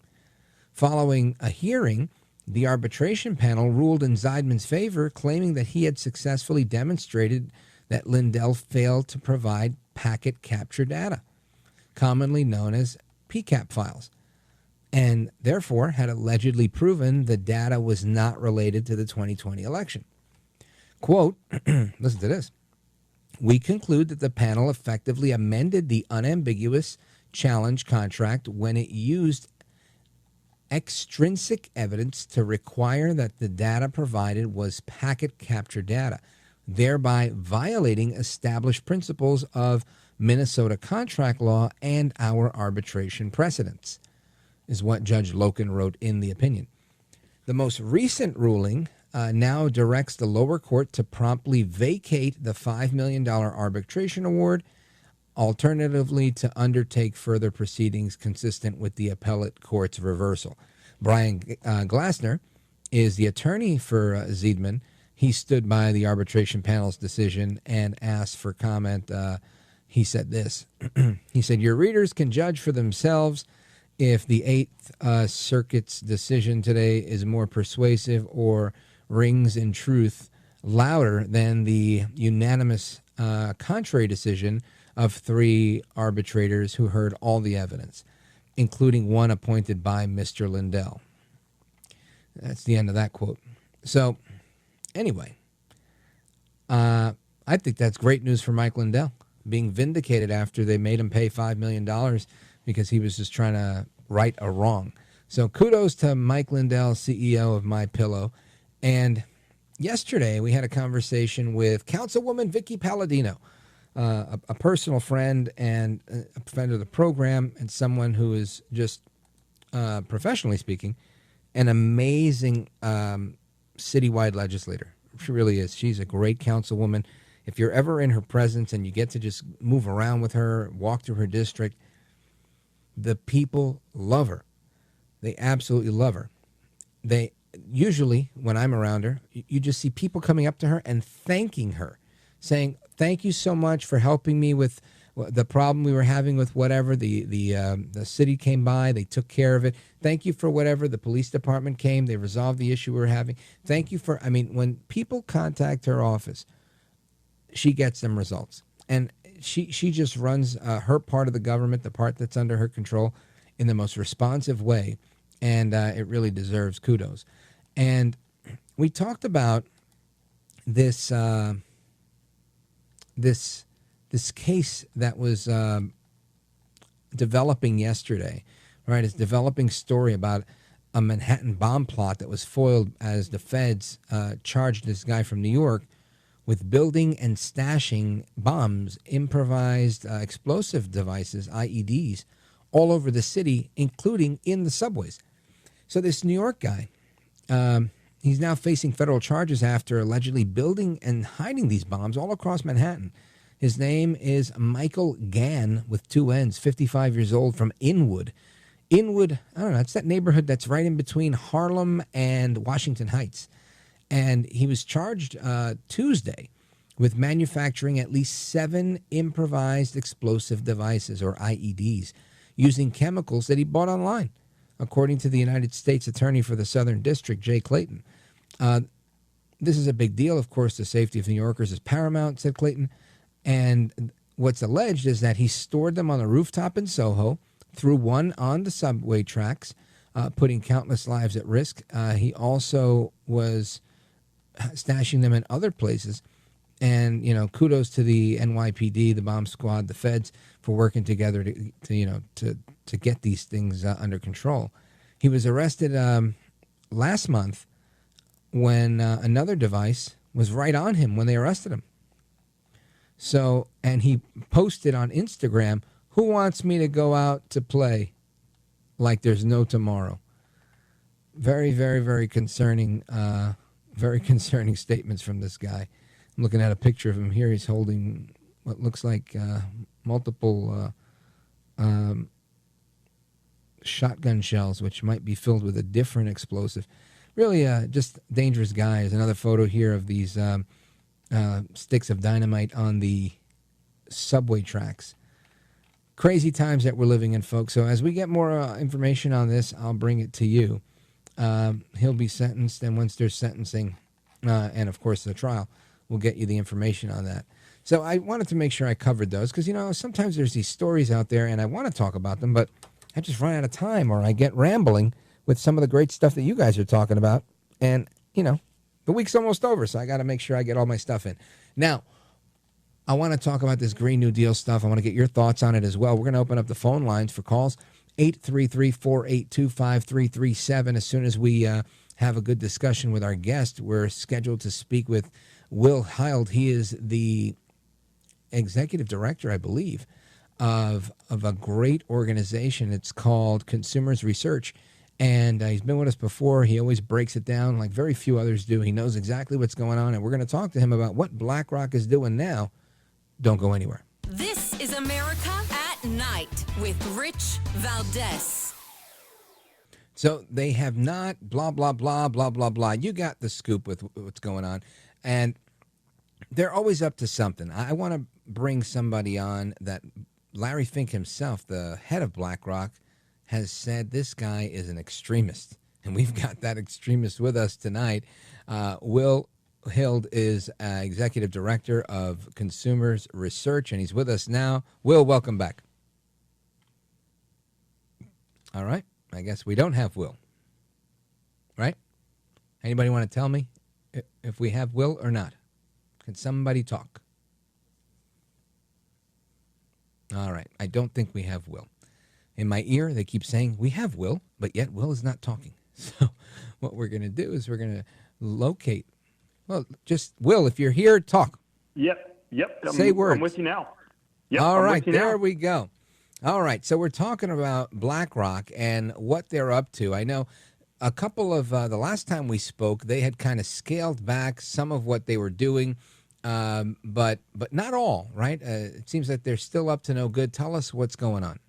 Following a hearing, The arbitration panel ruled in Zeidman's favor, claiming that he had successfully demonstrated that Lindell failed to provide packet capture data, commonly known as PCAP files, and therefore had allegedly proven the data was not related to the 2020 election. Quote, listen to this. We conclude that the panel effectively amended the unambiguous challenge contract when it used extrinsic evidence to require that the data provided was packet capture data, thereby violating established principles of Minnesota contract law and our arbitration precedents, is what Judge Loken wrote in the opinion. The most recent ruling now directs the lower court to promptly vacate the $5 million arbitration award, alternatively to undertake further proceedings consistent with the appellate court's reversal. Brian Glassner is the attorney for Zeidman. He stood by the arbitration panel's decision and asked for comment. He said this. He said, your readers can judge for themselves if the Eighth Circuit's decision today is more persuasive or rings in truth louder than the unanimous contrary decision of 3 arbitrators who heard all the evidence, including one appointed by Mr. Lindell. That's the end of that quote. So, anyway, I think that's great news for Mike Lindell, being vindicated after they made him pay $5 million because he was just trying to right a wrong. So kudos to Mike Lindell, CEO of MyPillow. And yesterday we had a conversation with Councilwoman Vicky Palladino, a personal friend and a friend of the program, and someone who is just, professionally speaking, an amazing citywide legislator. She really is. She's a great councilwoman. If you're ever in her presence and you get to just move around with her, walk through her district, the people love her. They absolutely love her. They usually, when I'm around her, you just see people coming up to her and thanking her, saying, thank you so much for helping me with the problem we were having with whatever. The city came by. They took care of it. Thank you for whatever. The police department came. They resolved the issue we were having. Thank you for, I mean, when people contact her office, she gets them results. And she just runs her part of the government, the part that's under her control, in the most responsive way. And it really deserves kudos. And we talked about this this case that was developing yesterday, right? It's developing story about a Manhattan bomb plot that was foiled as the feds charged this guy from New York with building and stashing bombs, improvised explosive devices, IEDs, all over the city, including in the subways. So this New York guy, he's now facing federal charges after allegedly building and hiding these bombs all across Manhattan. His name is Michael Gann, with 2 N's, 55 years old, from Inwood. Inwood, I don't know, it's that neighborhood that's right in between Harlem and Washington Heights. And he was charged Tuesday with manufacturing at least 7 improvised explosive devices, or IEDs, using chemicals that he bought online, according to the United States Attorney for the Southern District, Jay Clayton. This is a big deal. Of course, the safety of New Yorkers is paramount, said Clayton. And what's alleged is that he stored them on a rooftop in Soho, threw one on the subway tracks, putting countless lives at risk. He also was stashing them in other places. And, you know, kudos to the NYPD, the bomb squad, the feds, for working together to get these things under control. He was arrested last month when another device was right on him when they arrested him. So, and he posted on Instagram, "Who wants me to go out to play like there's no tomorrow?" Very, very, very concerning statements from this guy. I'm looking at a picture of him here. He's holding what looks like multiple shotgun shells, which might be filled with a different explosive. Really just dangerous guy. There's another photo here of these sticks of dynamite on the subway tracks. Crazy times that we're living in, folks. So as we get more information on this, I'll bring it to you. he'll be sentenced, and once there's sentencing, and of course the trial, we'll get you the information on that. So I wanted to make sure I covered those because, sometimes there's these stories out there and I want to talk about them, but I just run out of time or I get rambling with some of the great stuff that you guys are talking about. And, the week's almost over, so I got to make sure I get all my stuff in. Now, I want to talk about this Green New Deal stuff. I want to get your thoughts on it as well. We're going to open up the phone lines for calls, 833-482-5337. As soon as we have a good discussion with our guest, we're scheduled to speak with Will Hild. He is the executive director, I believe, of a great organization. It's called Consumers Research. And he's been with us before. He always breaks it down like very few others do. He knows exactly what's going on. And we're going to talk to him about what BlackRock is doing now. Don't go anywhere. This is America at Night with Rich Valdés. So they have not blah, blah, blah, blah, blah, blah. You got the scoop with what's going on. And they're always up to something. I want to bring somebody on that Larry Fink himself, the head of BlackRock, has said this guy is an extremist. And we've got that extremist with us tonight. Will Hild is executive director of Consumers Research, and he's with us now. Will, welcome back. All right. I guess we don't have Will. Right? Anybody want to tell me if we have Will or not? Can somebody talk? All right. I don't think we have Will. In my ear, they keep saying, we have Will, but yet Will is not talking. So what we're going to do is we're going to locate. Well, just, Will, if you're here, talk. Yep. Say words. I'm with you now. Yep, all right, there we go. All right, so we're talking about BlackRock and what they're up to. I know a couple of, the last time we spoke, they had kind of scaled back some of what they were doing, but not all, right? It seems that they're still up to no good. Tell us what's going on.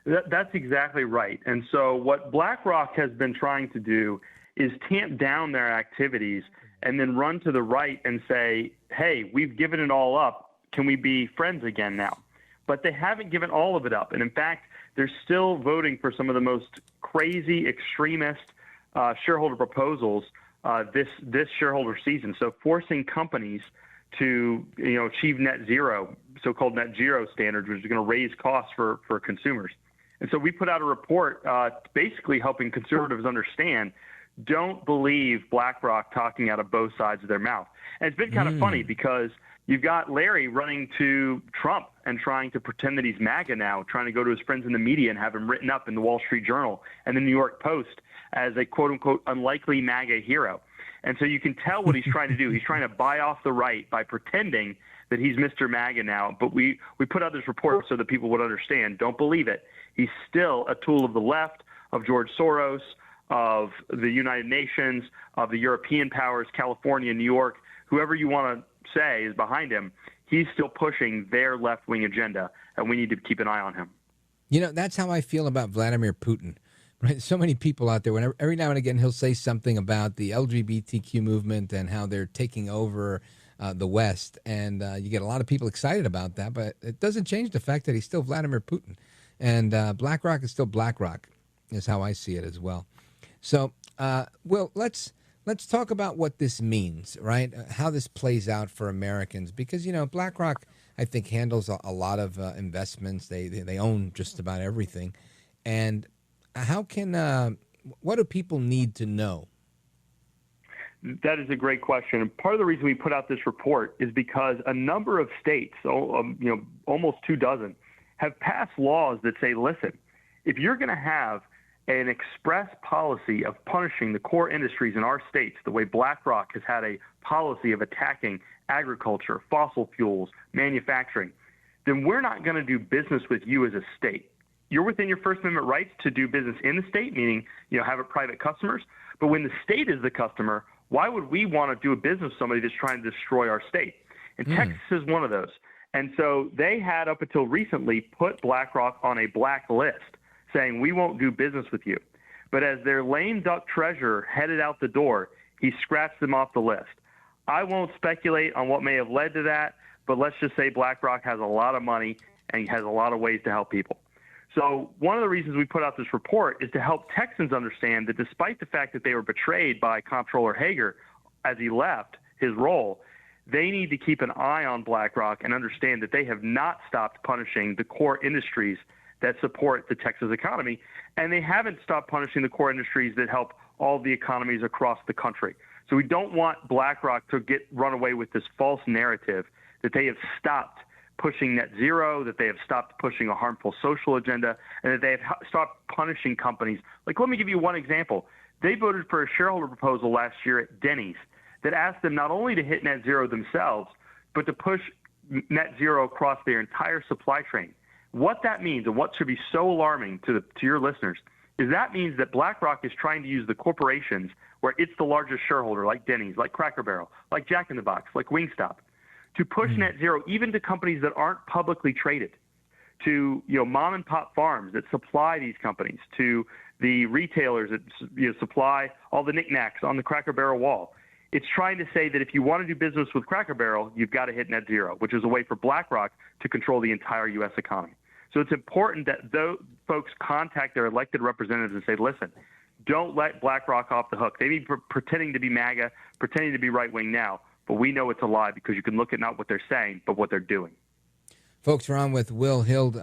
That's exactly right. And so what BlackRock has been trying to do is tamp down their activities and then run to the right and say, hey, we've given it all up. Can we be friends again now? But they haven't given all of it up. And in fact, they're still voting for some of the most crazy, extremist shareholder proposals this shareholder season. So forcing companies to achieve net zero, so-called net zero standards, which is going to raise costs for consumers. And so we put out a report basically helping conservatives understand, don't believe BlackRock talking out of both sides of their mouth. And it's been kind of funny because you've got Larry running to Trump and trying to pretend that he's MAGA now, trying to go to his friends in the media and have him written up in the Wall Street Journal and the New York Post as a quote-unquote unlikely MAGA hero. And so you can tell what he's trying to do. He's trying to buy off the right by pretending that he's Mr. MAGA now. But we put out this report so that people would understand. Don't believe it. He's still a tool of the left, of George Soros, of the United Nations, of the European powers, California, New York, whoever you want to say is behind him. He's still pushing their left-wing agenda, and we need to keep an eye on him. That's how I feel about Vladimir Putin. Right, so many people out there. Whenever, every now and again, he'll say something about the LGBTQ movement and how they're taking over the West, and you get a lot of people excited about that. But it doesn't change the fact that he's still Vladimir Putin, and BlackRock is still BlackRock, is how I see it as well. So, Will, let's talk about what this means, right? How this plays out for Americans, because BlackRock, I think, handles a lot of investments. They own just about everything, and how can what do people need to know? That is a great question. And part of the reason we put out this report is because a number of states, almost 24, have passed laws that say, listen, if you're going to have an express policy of punishing the core industries in our states, the way BlackRock has had a policy of attacking agriculture, fossil fuels, manufacturing, then we're not going to do business with you as a state. You're within your First Amendment rights to do business in the state, meaning, have it private customers. But when the state is the customer, why would we want to do a business with somebody that's trying to destroy our state? And Texas is one of those. And so they had, up until recently, put BlackRock on a black list, saying we won't do business with you. But as their lame duck treasurer headed out the door, he scratched them off the list. I won't speculate on what may have led to that, but let's just say BlackRock has a lot of money and he has a lot of ways to help people. So one of the reasons we put out this report is to help Texans understand that despite the fact that they were betrayed by Comptroller Hager as he left his role, they need to keep an eye on BlackRock and understand that they have not stopped punishing the core industries that support the Texas economy, and they haven't stopped punishing the core industries that help all the economies across the country. So we don't want BlackRock to run away with this false narrative that they have stopped pushing net zero, that they have stopped pushing a harmful social agenda, and that they have stopped punishing companies. Like, let me give you one example. They voted for a shareholder proposal last year at Denny's that asked them not only to hit net zero themselves, but to push net zero across their entire supply chain. What that means, and what should be so alarming to your listeners, is that means that BlackRock is trying to use the corporations where it's the largest shareholder, like Denny's, like Cracker Barrel, like Jack in the Box, like Wingstop, to push net zero even to companies that aren't publicly traded, to mom and pop farms that supply these companies, to the retailers that supply all the knickknacks on the Cracker Barrel wall. It's trying to say that if you want to do business with Cracker Barrel, you've got to hit net zero, which is a way for BlackRock to control the entire U.S. economy. So it's important that those folks contact their elected representatives and say, listen, don't let BlackRock off the hook. They may be pretending to be MAGA, pretending to be right-wing now, but we know it's a lie because you can look at not what they're saying, but what they're doing. Folks, we're on with Will Hild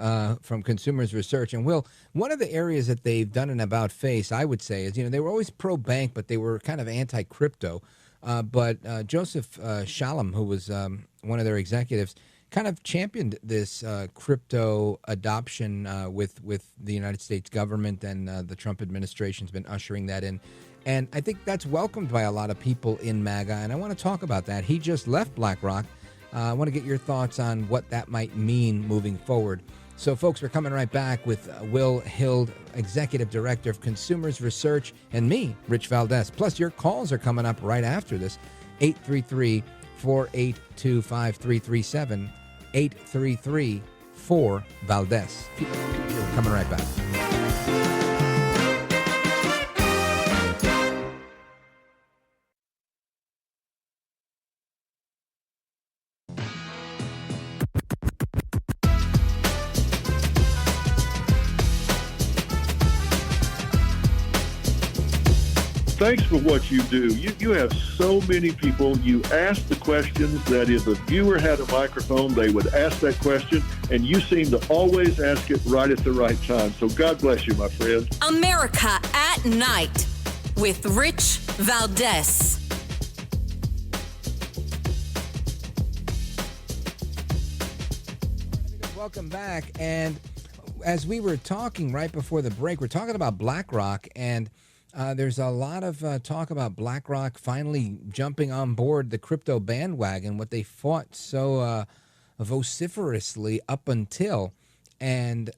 from Consumers Research. And Will, one of the areas that they've done an about-face, I would say, is, they were always pro-bank, but they were kind of anti-crypto. But Joseph Shalom, who was one of their executives, kind of championed this crypto adoption with the United States government, and the Trump administration's been ushering that in. And I think that's welcomed by a lot of people in MAGA, and I want to talk about that. He just left BlackRock. I want to get your thoughts on what that might mean moving forward. So, folks, we're coming right back with Will Hild, Executive Director of Consumers Research, and me, Rich Valdés. Plus, your calls are coming up right after this. 833-482-5337, 833-4-VALDES. We're coming right back. Thanks for what you do. You have so many people. You ask the questions that if a viewer had a microphone, they would ask that question, and you seem to always ask it right at the right time. So God bless you, my friend. America at Night with Rich Valdés. Welcome back. And as we were talking right before the break, we're talking about BlackRock, and there's a lot of talk about BlackRock finally jumping on board the crypto bandwagon, what they fought so vociferously up until. And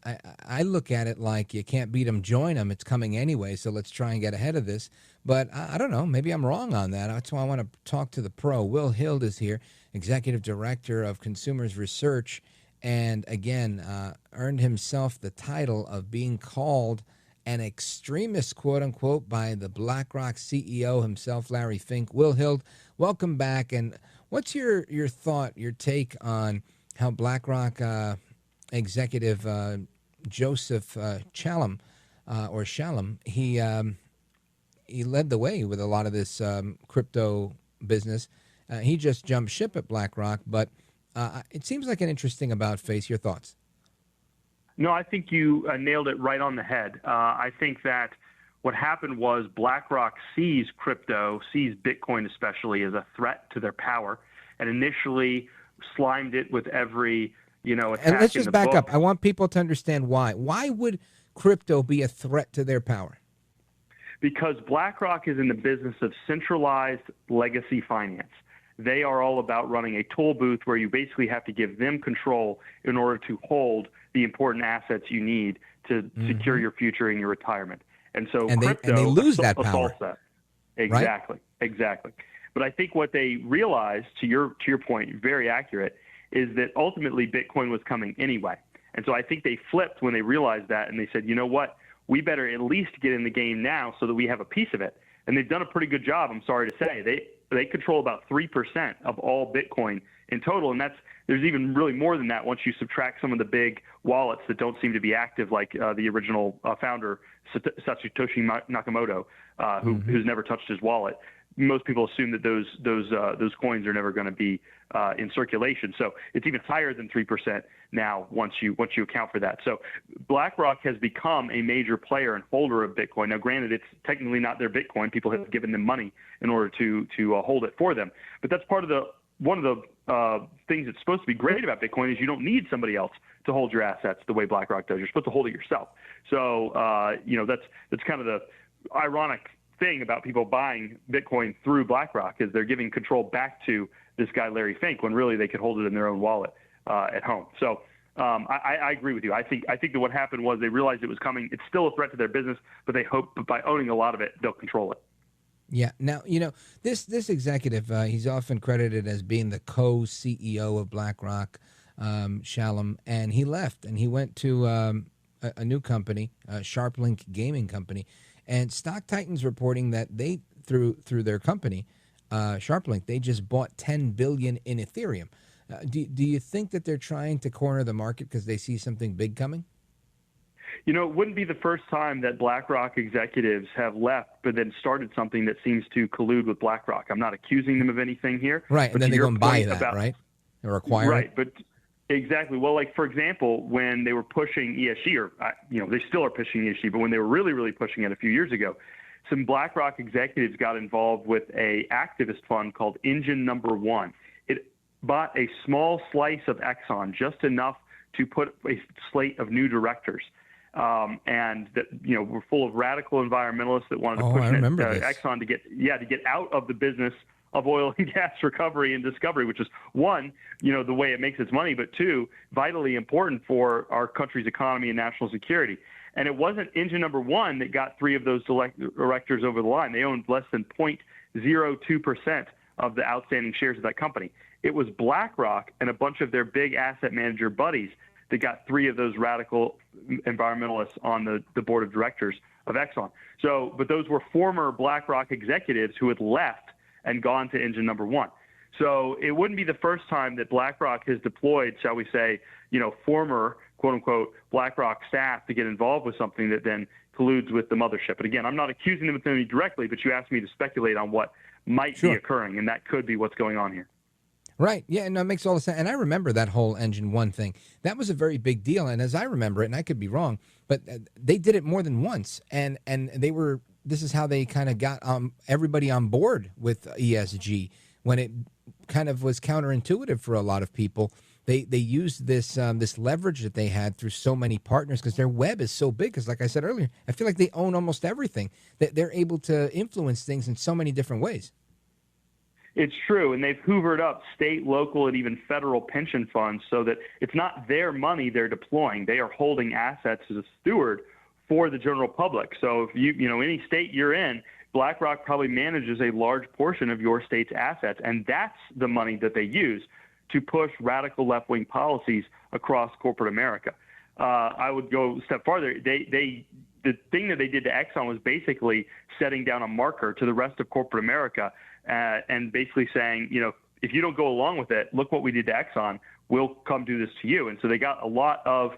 I look at it like you can't beat them, join them. It's coming anyway, so let's try and get ahead of this. But I don't know. Maybe I'm wrong on that. That's why I want to talk to the pro. Will Hild is here, Executive Director of Consumers Research, and again, earned himself the title of being called an extremist, quote unquote, by the BlackRock CEO himself, Larry Fink. Will Hild, welcome back. And what's your thought, your take on how BlackRock executive Joseph Shalom, he led the way with a lot of this crypto business. He just jumped ship at BlackRock, but it seems like an interesting about face. Your thoughts? No, I think you nailed it right on the head. I think that what happened was BlackRock sees crypto, sees Bitcoin especially, as a threat to their power, and initially slimed it with every, attack. And let's just back book. up. I want people to understand why. Why would crypto be a threat to their power? Because BlackRock is in the business of centralized legacy finance. They are all about running a toll booth where you basically have to give them control in order to hold the important assets you need to secure your future and your retirement. And so crypto they lose that power. assaults that. Exactly, right? Exactly. But I think what they realized, to your point, very accurate, is that ultimately Bitcoin was coming anyway. And so I think they flipped when they realized that, and they said, you know what, we better at least get in the game now so that we have a piece of it. And they've done a pretty good job, I'm sorry to say. They control about 3% of all Bitcoin in total, and there's even really more than that once you subtract some of the big wallets that don't seem to be active, like the original founder Satoshi Nakamoto, who's never touched his wallet. Most people assume that those coins are never going to be in circulation. So it's even higher than 3% now once you account for that. So BlackRock has become a major player and holder of Bitcoin. Now, granted, it's technically not their Bitcoin. People have given them money in order to hold it for them. But that's part of one of the things that's supposed to be great about Bitcoin is you don't need somebody else to hold your assets the way BlackRock does. You're supposed to hold it yourself. So that's kind of the ironic thing about people buying Bitcoin through BlackRock is they're giving control back to this guy Larry Fink when really they could hold it in their own wallet at home. So I agree with you. I think that what happened was they realized it was coming. It's still a threat to their business, but they hope by owning a lot of it, they'll control it. Yeah. Now, this executive, he's often credited as being the co-CEO of BlackRock, Shalom, and he left and he went to a new company, SharpLink Gaming Company. And Stock Titan's reporting that they, through their company, SharpLink, they just bought $10 billion in Ethereum. Do you think that they're trying to corner the market because they see something big coming? It wouldn't be the first time that BlackRock executives have left, but then started something that seems to collude with BlackRock. I'm not accusing them of anything here. Right, and then they go and buy that, right? Or acquire it? Right, but exactly. Well, like, for example, when they were pushing ESG, or, they still are pushing ESG, but when they were really, really pushing it a few years ago, some BlackRock executives got involved with a activist fund called Engine Number One. It bought a small slice of Exxon, just enough to put a slate of new directors. And that, were full of radical environmentalists that wanted to push Exxon to get out of the business of oil and gas recovery and discovery, which is one, the way it makes its money, but two, vitally important for our country's economy and national security. And it wasn't Engine Number One that got three of those directors over the line. They owned less than 0.02% of the outstanding shares of that company. It was BlackRock and a bunch of their big asset manager buddies that got three of those radical environmentalists on the board of directors of Exxon. So, but those were former BlackRock executives who had left and gone to Engine Number One. So it wouldn't be the first time that BlackRock has deployed, shall we say, former quote-unquote BlackRock staff to get involved with something that then colludes with the mothership. But again, I'm not accusing them of anything directly, but you asked me to speculate on what might be occurring, and that could be what's going on here. Right. Yeah, no, it makes all the sense. And I remember that whole Engine One thing. That was a very big deal. And as I remember it, and I could be wrong, but they did it more than once. And this is how they kind of got everybody on board with ESG when it kind of was counterintuitive for a lot of people. They used this leverage that they had through so many partners because their web is so big. Because like I said earlier, I feel like they own almost everything. They're able to influence things in so many different ways. It's true, and they've hoovered up state, local, and even federal pension funds so that it's not their money they're deploying. They are holding assets as a steward for the general public. So if any state you're in, BlackRock probably manages a large portion of your state's assets, and that's the money that they use to push radical left-wing policies across corporate America. I would go a step farther. The thing that they did to Exxon was basically setting down a marker to the rest of corporate America and basically saying, if you don't go along with it, look what we did to Exxon. We'll come do this to you. And so they got a lot of,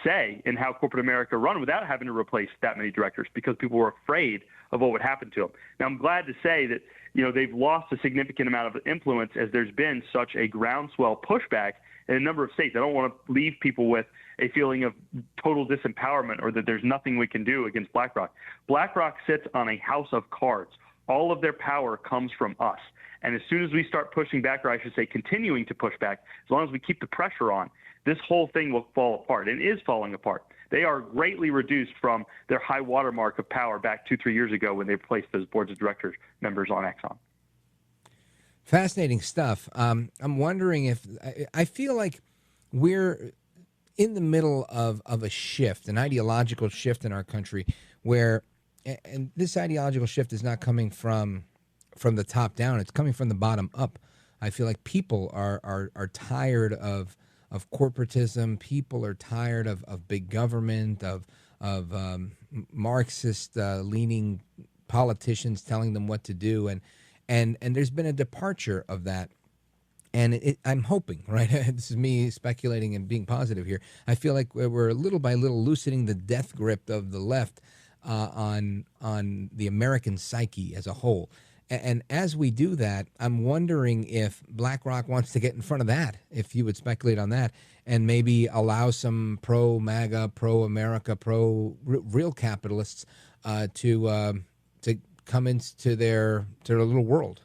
say in how corporate America run without having to replace that many directors because people were afraid of what would happen to them. Now, I'm glad to say that, they've lost a significant amount of influence as there's been such a groundswell pushback in a number of states. I don't want to leave people with a feeling of total disempowerment or that there's nothing we can do against BlackRock. BlackRock sits on a house of cards. All of their power comes from us. And as soon as we start pushing back, or I should say continuing to push back, as long as we keep the pressure on, this whole thing will fall apart and is falling apart. They are greatly reduced from their high watermark of power back 2-3 years ago when they placed those boards of directors members on Exxon. Fascinating stuff. I'm wondering if I feel like we're in the middle of a shift, an ideological shift in our country where, and this ideological shift is not coming from the top down, it's coming from the bottom up. I feel like people are tired of corporatism. People are tired of big government, of Marxist leaning politicians telling them what to do, and there's been a departure of that And I'm hoping, right? This is me speculating and being positive here. I feel like we're little by little loosening the death grip of the left on the American psyche as a whole. And as we do that, I'm wondering if BlackRock wants to get in front of that, if you would speculate on that, and maybe allow some pro-MAGA, pro-America, pro-real capitalists to come into their little world.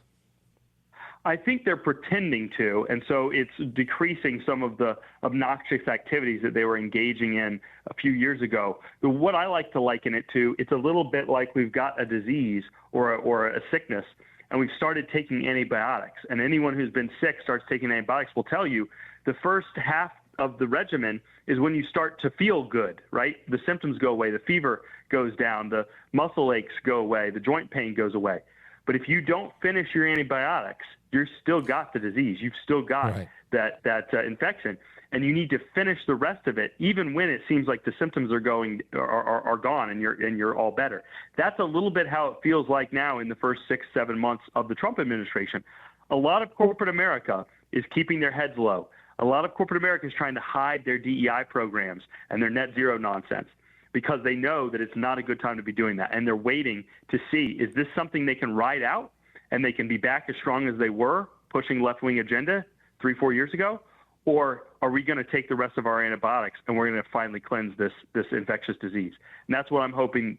I think they're pretending to, and so it's decreasing some of the obnoxious activities that they were engaging in a few years ago. But what I like to liken it to, it's a little bit like we've got a disease or a sickness, and we've started taking antibiotics. And anyone who's been sick starts taking antibiotics will tell you the first half of the regimen is when you start to feel good, right? The symptoms go away, the fever goes down, the muscle aches go away, the joint pain goes away. But if you don't finish your antibiotics, you've still got the disease. You've still got that infection, and you need to finish the rest of it, even when it seems like the symptoms are gone and you're all better. That's a little bit how it feels like now in the first 6-7 months of the Trump administration. A lot of corporate America is keeping their heads low. A lot of corporate America is trying to hide their DEI programs and their net zero nonsense, because they know that it's not a good time to be doing that. And they're waiting to see, is this something they can ride out and they can be back as strong as they were pushing left-wing agenda 3-4 years ago? Or are we going to take the rest of our antibiotics and we're going to finally cleanse this infectious disease? And that's what I'm hoping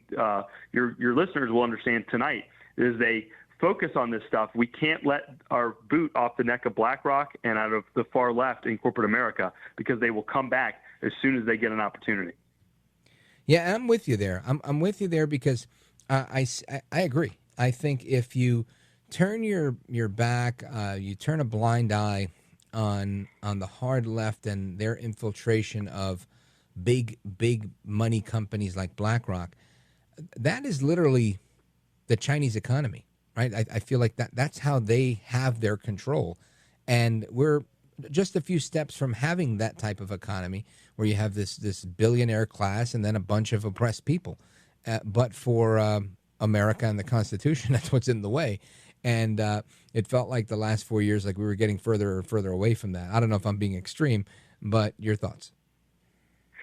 your listeners will understand tonight, is they focus on this stuff. We can't let our boot off the neck of BlackRock and out of the far left in corporate America, because they will come back as soon as they get an opportunity. Yeah, I'm with you there. I'm with you there because I agree. I think if you turn your back, you turn a blind eye on the hard left and their infiltration of big money companies like BlackRock, that is literally the Chinese economy, right? I feel like that's how they have their control, and we're just a few steps from having that type of economy where you have this billionaire class and then a bunch of oppressed people. But for America and the Constitution, that's what's in the way. And it felt like the last 4 years, like we were getting further and further away from that. I don't know if I'm being extreme, but your thoughts?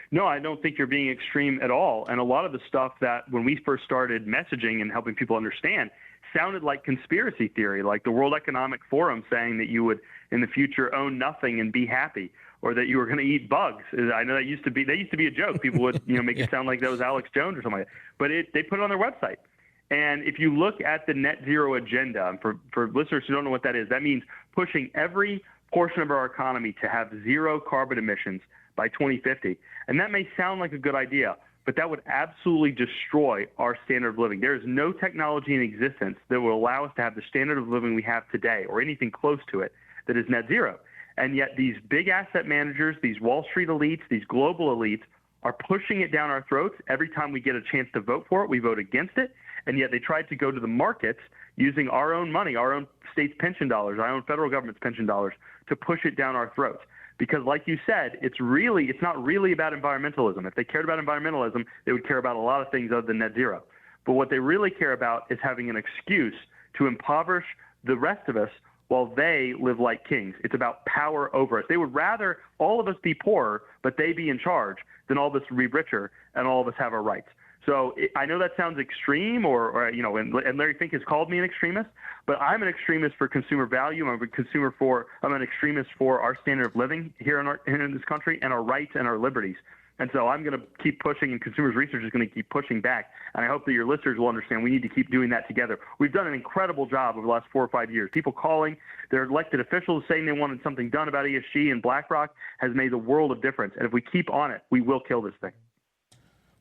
No, I don't think you're being extreme at all. And a lot of the stuff that when we first started messaging and helping people understand sounded like conspiracy theory, like the World Economic Forum saying that you would in the future own nothing and be happy, or that you were going to eat bugs. I know that used to be a joke. People would make it sound like that was Alex Jones or something like that. But they put it on their website. And if you look at the net zero agenda, for listeners who don't know what that is, that means pushing every portion of our economy to have zero carbon emissions by 2050. And that may sound like a good idea, but that would absolutely destroy our standard of living. There is no technology in existence that will allow us to have the standard of living we have today, or anything close to it, that is net zero. And yet these big asset managers, these Wall Street elites, these global elites are pushing it down our throats. Every time we get a chance to vote for it, we vote against it. And yet they tried to go to the markets using our own money, our own state's pension dollars, our own federal government's pension dollars, to push it down our throats. Because like you said, it's not really about environmentalism. If they cared about environmentalism, they would care about a lot of things other than net zero. But what they really care about is having an excuse to impoverish the rest of us while they live like kings. It's about power over us. They would rather all of us be poorer, but they be in charge, than all of us be richer and all of us have our rights. So I know that sounds extreme, and Larry Fink has called me an extremist, but I'm an extremist for consumer value. I'm an extremist for our standard of living here in this country and our rights and our liberties. And so I'm going to keep pushing, and Consumers Research is going to keep pushing back. And I hope that your listeners will understand we need to keep doing that together. We've done an incredible job over the last 4 or 5 years. People calling, their elected officials saying they wanted something done about ESG, and BlackRock has made a world of difference. And if we keep on it, we will kill this thing.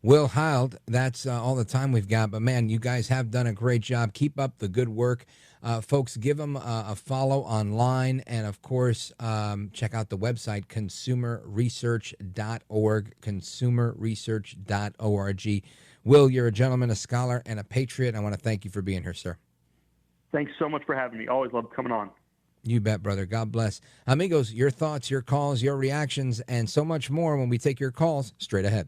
Will Hild, that's all the time we've got. But, man, you guys have done a great job. Keep up the good work. Folks, give them a follow online. And, of course, check out the website, consumerresearch.org, consumerresearch.org. Will, you're a gentleman, a scholar, and a patriot. I want to thank you for being here, sir. Thanks so much for having me. Always love coming on. You bet, brother. God bless. Amigos, your thoughts, your calls, your reactions, and so much more when we take your calls straight ahead.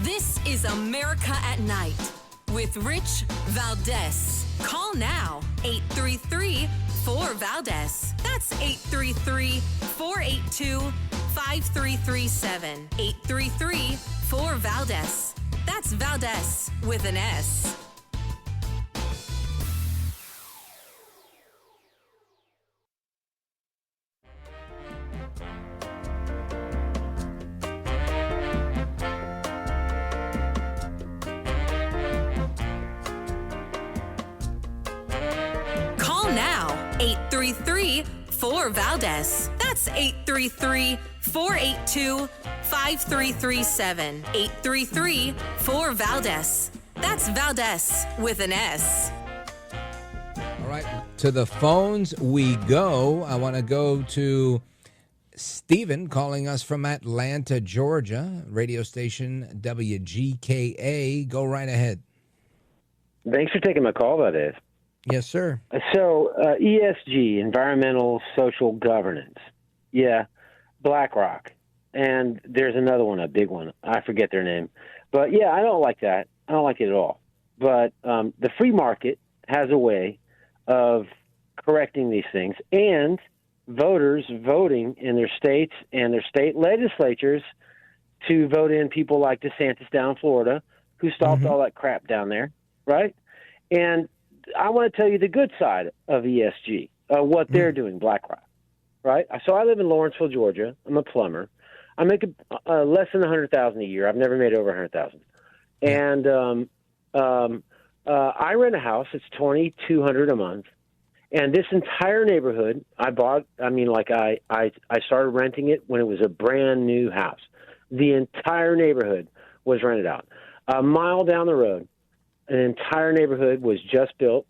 This is America at Night with Rich Valdés. Call now, 833 Valdés. That's 833-482-5337. 833-4Valdés. That's Valdés with an S. Call now, 833-4Valdés. That's 833-482-5337. 833-4Valdés. That's Valdés with an S. All right, to the phones we go. I want to go to Stephen calling us from Atlanta, Georgia, radio station WGKA. Go right ahead. Thanks for taking my call, Valdés. Yes, sir. So, ESG, environmental social governance. Yeah, BlackRock. And there's another one, a big one. I forget their name. But, yeah, I don't like that. I don't like it at all. But the free market has a way of correcting these things. And voters voting in their states and their state legislatures to vote in people like DeSantis down in Florida, who stopped all that crap down there, right? And I want to tell you the good side of ESG, what they're doing, BlackRock, right? So I live in Lawrenceville, Georgia. I'm a plumber. I make less than $100,000 a year. I've never made over $100,000. And I rent a house. It's $2,200 a month. And this entire neighborhood I bought, I started renting it when it was a brand new house. The entire neighborhood was rented out. A mile down the road, an entire neighborhood was just built,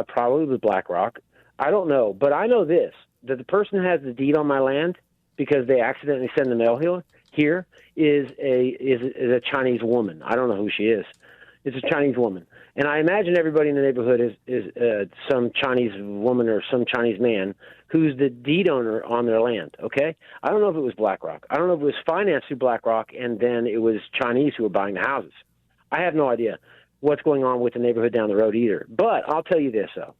probably with BlackRock. I don't know, but I know this, that the person who has the deed on my land because they accidentally send the mail here is a Chinese woman. I don't know who she is. It's a Chinese woman. And I imagine everybody in the neighborhood is some Chinese woman or some Chinese man who's the deed owner on their land, okay? I don't know if it was BlackRock. I don't know if it was financed through BlackRock and then it was Chinese who were buying the houses. I have no idea what's going on with the neighborhood down the road either. But I'll tell you this, though.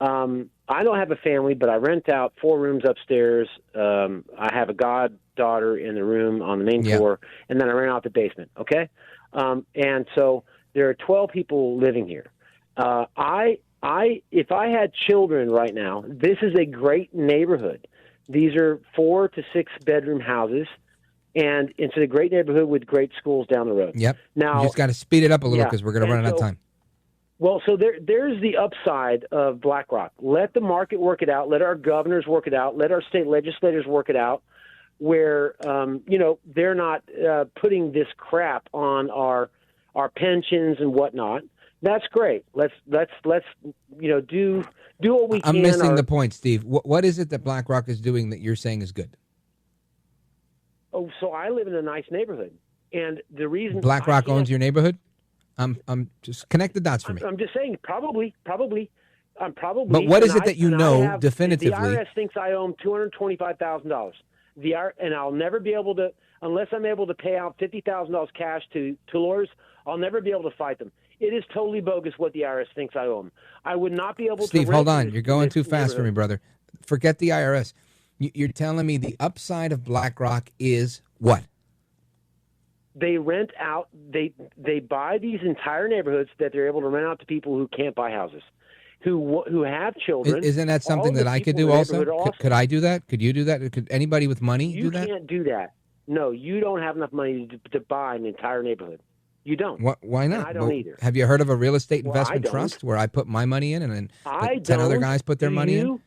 I don't have a family, but I rent out 4 rooms upstairs. I have a goddaughter in the room on the main floor, and then I rent out the basement, okay? And so there are 12 people living here. If I had children right now, this is a great neighborhood. These are 4 to 6 bedroom houses, and it's a great neighborhood with great schools down the road. Yep. Now, you just got to speed it up a little because we're going to run out of time. Well, so there's the upside of BlackRock. Let the market work it out. Let our governors work it out. Let our state legislators work it out, where they're not putting this crap on our pensions and whatnot. That's great. Let's do what we can. I'm missing the point, Steve. What is it that BlackRock is doing that you're saying is good? Oh, so I live in a nice neighborhood, and the reason BlackRock owns your neighborhood. I'm just connect the dots for me. I'm just saying, probably. But what is it that you know definitively? The IRS thinks I owe them $225,000. And I'll never be able to, unless I'm able to pay out $50,000 cash to lawyers, I'll never be able to fight them. It is totally bogus what the IRS thinks I owe them. I would not be able to. Steve, hold on. You're going too fast for me, brother. Forget the IRS. You're telling me the upside of BlackRock is what? They rent out. They buy these entire neighborhoods that they're able to rent out to people who can't buy houses, who have children. Isn't that something that I could do also? Could I do that? Could you do that? Could anybody with money do that? You can't do that. No, you don't have enough money to buy an entire neighborhood. You don't. Why not? And I don't either. Have you heard of a real estate investment trust where I put my money in and then 10 other guys put their money in?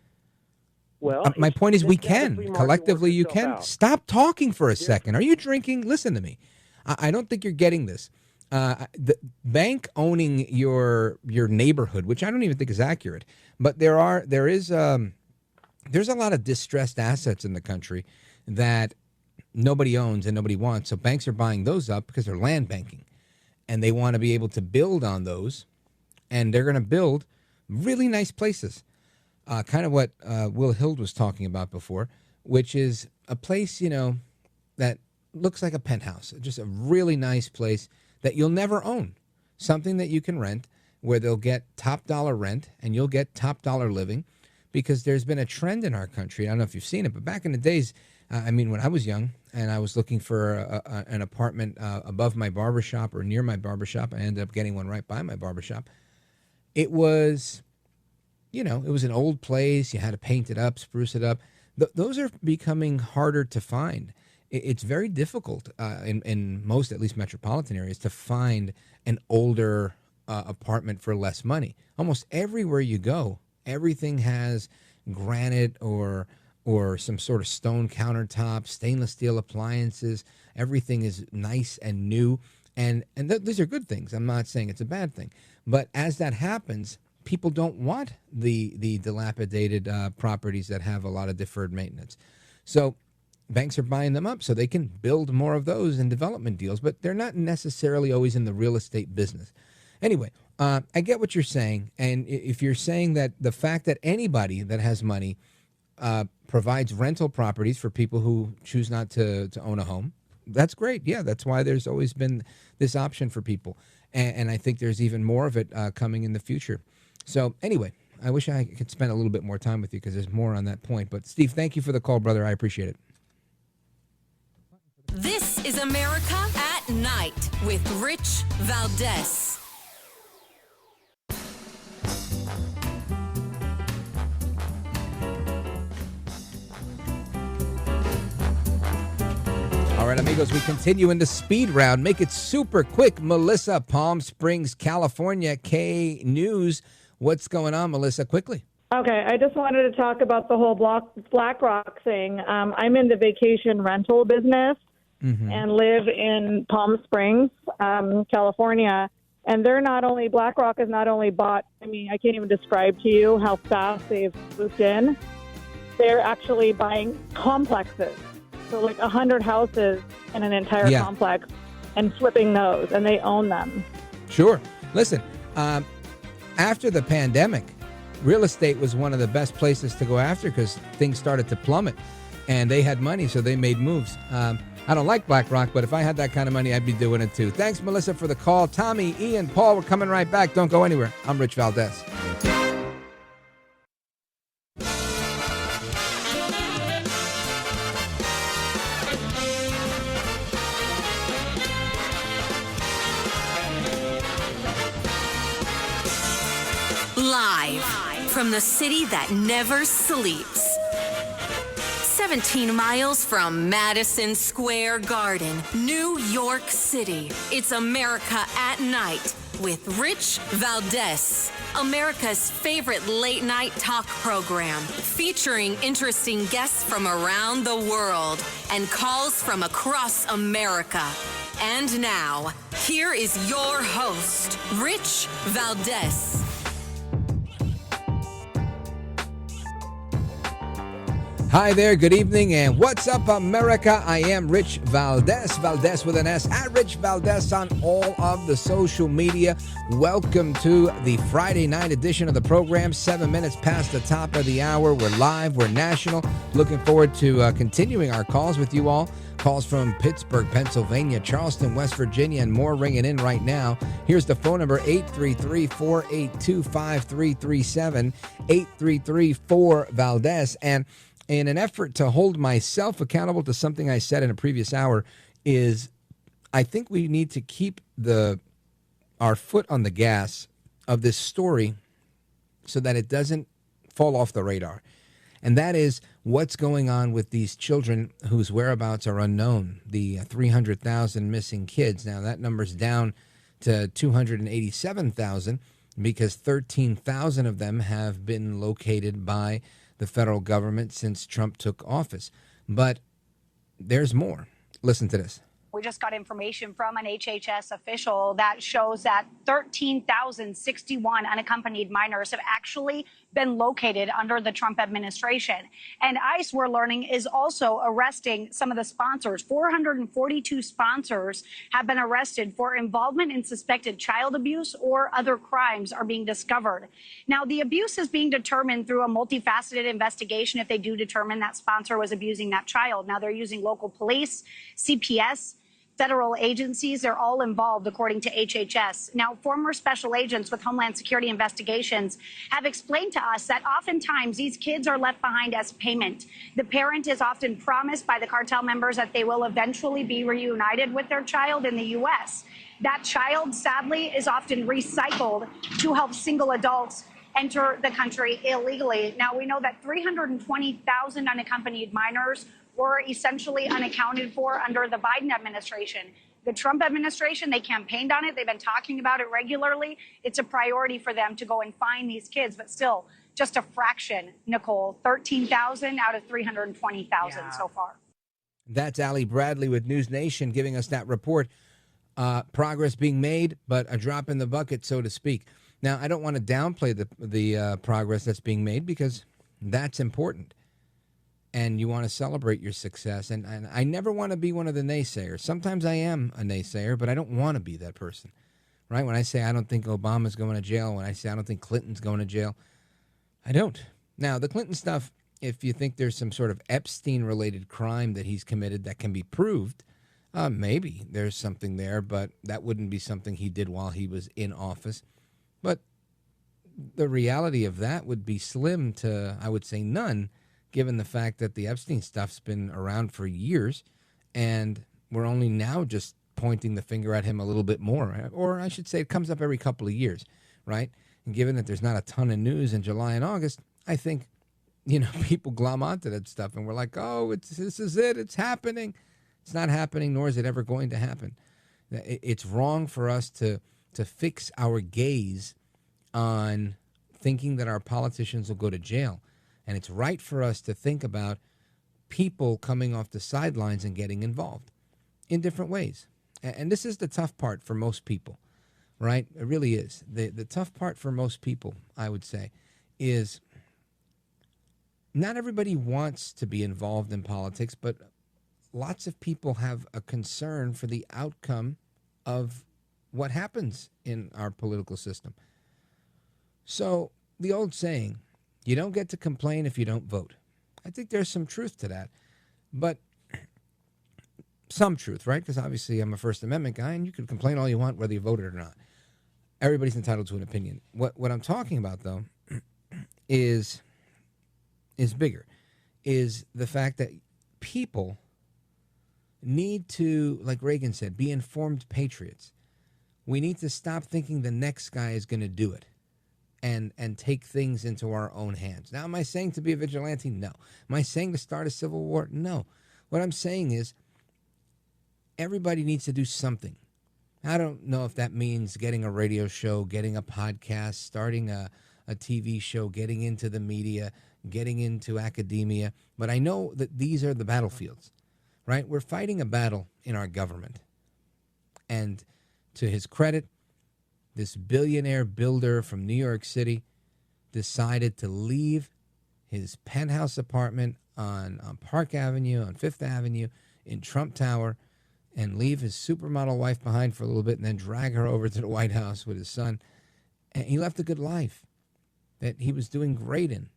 Well, my point is we can. Collectively you can. Stop talking for a second. Are you drinking? Listen to me. I don't think you're getting this. The bank owning your neighborhood, which I don't even think is accurate, but there's a lot of distressed assets in the country that nobody owns and nobody wants. So banks are buying those up because they're land banking, and they want to be able to build on those, and they're going to build really nice places. Kind of what Will Hild was talking about before, which is a place that looks like a penthouse, just a really nice place that you'll never own, something that you can rent where they'll get top dollar rent and you'll get top dollar living. because there's been a trend in our country. I don't know if you've seen it, but back in the days, when I was young and I was looking for an apartment above my barbershop or near my barbershop, I ended up getting one right by my barbershop. It was, it was an old place. You had to paint it up, spruce it up. Those are becoming harder to find. It's very difficult in most, at least metropolitan areas, to find an older apartment for less money. Almost everywhere you go, everything has granite or some sort of stone countertop, stainless steel appliances. Everything is nice and new. And these are good things. I'm not saying it's a bad thing. But as that happens, people don't want the dilapidated properties that have a lot of deferred maintenance. So banks are buying them up so they can build more of those in development deals, but they're not necessarily always in the real estate business. Anyway, I get what you're saying. And if you're saying that the fact that anybody that has money provides rental properties for people who choose not to own a home, that's great. Yeah, that's why there's always been this option for people. And I think there's even more of it coming in the future. So anyway, I wish I could spend a little bit more time with you because there's more on that point. But Steve, thank you for the call, brother. I appreciate it. This is America at Night with Rich Valdés. All right, amigos, we continue in the speed round. Make it super quick. Melissa, Palm Springs, California, K News. What's going on, Melissa? Quickly. Okay, I just wanted to talk about the whole BlackRock thing. I'm in the vacation rental business and live in Palm Springs, California. And BlackRock has not only bought, I can't even describe to you how fast they've moved in. They're actually buying complexes. So 100 houses in an entire complex and flipping those, and they own them. Sure. Listen, after the pandemic, real estate was one of the best places to go after because things started to plummet, and they had money, so they made moves. I don't like BlackRock, but if I had that kind of money, I'd be doing it too. Thanks, Melissa, for the call. Tommy, Ian, Paul, we're coming right back. Don't go anywhere. I'm Rich Valdés. Live from the city that never sleeps. 17 miles from Madison Square Garden, New York City. It's America at Night with Rich Valdés, America's favorite late-night talk program, featuring interesting guests from around the world and calls from across America. And now, here is your host, Rich Valdés. Hi there, good evening, and what's up, America? I am Rich Valdés, Valdés with an S, at Rich Valdés on all of the social media. Welcome to the Friday night edition of the program, 7 minutes past the top of the hour. We're live, we're national. Looking forward to continuing our calls with you all. Calls from Pittsburgh, Pennsylvania, Charleston, West Virginia, and more ringing in right now. Here's the phone number, 833-482-5337, 833-4-VALDEZ. And in an effort to hold myself accountable to something I said in a previous hour is I think we need to keep our foot on the gas of this story so that it doesn't fall off the radar. And that is what's going on with these children whose whereabouts are unknown, the 300,000 missing kids. Now, that number's down to 287,000 because 13,000 of them have been located by the federal government since Trump took office. But there's more. Listen to this. We just got information from an HHS official that shows that 13,061 unaccompanied minors have actually been located under the Trump administration. And ICE, we're learning, is also arresting some of the sponsors. 442 sponsors have been arrested for involvement in suspected child abuse or other crimes are being discovered. Now, the abuse is being determined through a multifaceted investigation if they do determine that sponsor was abusing that child. Now, they're using local police, CPS, federal agencies. They're all involved, according to HHS. Now, former special agents with Homeland Security investigations have explained to us that oftentimes these kids are left behind as payment. The parent is often promised by the cartel members that they will eventually be reunited with their child in the U.S. That child, sadly, is often recycled to help single adults enter the country illegally. Now, we know that 320,000 unaccompanied minors were essentially unaccounted for under the Biden administration. The Trump administration, they campaigned on it. They've been talking about it regularly. It's a priority for them to go and find these kids, but still just a fraction, Nicole, 13,000 out of 320,000 so far. That's Allie Bradley with News Nation giving us that report. Progress being made, but a drop in the bucket, so to speak. Now, I don't want to downplay the progress that's being made because that's important. And you want to celebrate your success. And I never want to be one of the naysayers. Sometimes I am a naysayer, but I don't want to be that person, right? When I say I don't think Obama's going to jail, when I say I don't think Clinton's going to jail, I don't. Now, the Clinton stuff, if you think there's some sort of Epstein-related crime that he's committed that can be proved, maybe there's something there, but that wouldn't be something he did while he was in office. But the reality of that would be slim to, I would say, none, given the fact that the Epstein stuff's been around for years, and we're only now just pointing the finger at him a little bit more. Or I should say it comes up every couple of years, right? And given that there's not a ton of news in July and August, I think, people glom onto that stuff, and we're like, oh, this is it, it's happening. It's not happening, nor is it ever going to happen. It's wrong for us to fix our gaze on thinking that our politicians will go to jail. And it's right for us to think about people coming off the sidelines and getting involved in different ways. And this is the tough part for most people, right? It really is. The tough part for most people, I would say, is not everybody wants to be involved in politics, but lots of people have a concern for the outcome of what happens in our political system. So the old saying, you don't get to complain if you don't vote. I think there's some truth to that, but some truth, right? Because obviously I'm a First Amendment guy, and you can complain all you want whether you voted or not. Everybody's entitled to an opinion. What I'm talking about, though, is bigger, is the fact that people need to, like Reagan said, be informed patriots. We need to stop thinking the next guy is going to do it and take things into our own hands. Now, am I saying to be a vigilante? No. Am I saying to start a civil war? No. What I'm saying is everybody needs to do something. I don't know if that means getting a radio show, getting a podcast, starting a TV show, getting into the media, getting into academia, but I know that these are the battlefields, right? We're fighting a battle in our government. And to his credit, this billionaire builder from New York City decided to leave his penthouse apartment on Park Avenue, on Fifth Avenue, in Trump Tower, and leave his supermodel wife behind for a little bit and then drag her over to the White House with his son. And he left a good life that he was doing great in.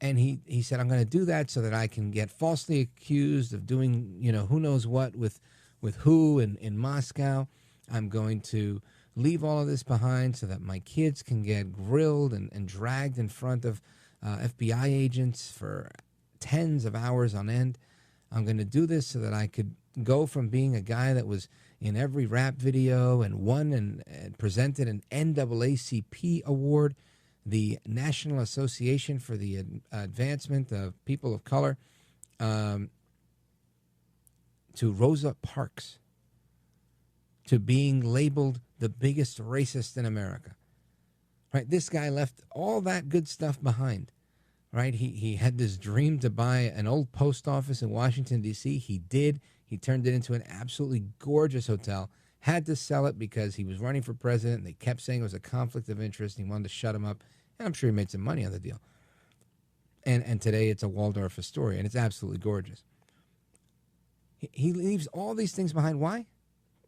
And he said, I'm going to do that so that I can get falsely accused of doing, who knows what with who in Moscow. I'm going to leave all of this behind so that my kids can get grilled and dragged in front of FBI agents for tens of hours on end. I'm going to do this so that I could go from being a guy that was in every rap video and won and presented an NAACP award, the National Association for the Advancement of People of Color, to Rosa Parks, to being labeled the biggest racist in America. Right? This guy left all that good stuff behind. Right? He had this dream to buy an old post office in Washington, D.C. He did. He turned it into an absolutely gorgeous hotel. Had to sell it because he was running for president. They kept saying it was a conflict of interest. And he wanted to shut him up. And I'm sure he made some money on the deal. And today it's a Waldorf Astoria, and it's absolutely gorgeous. He leaves all these things behind. Why?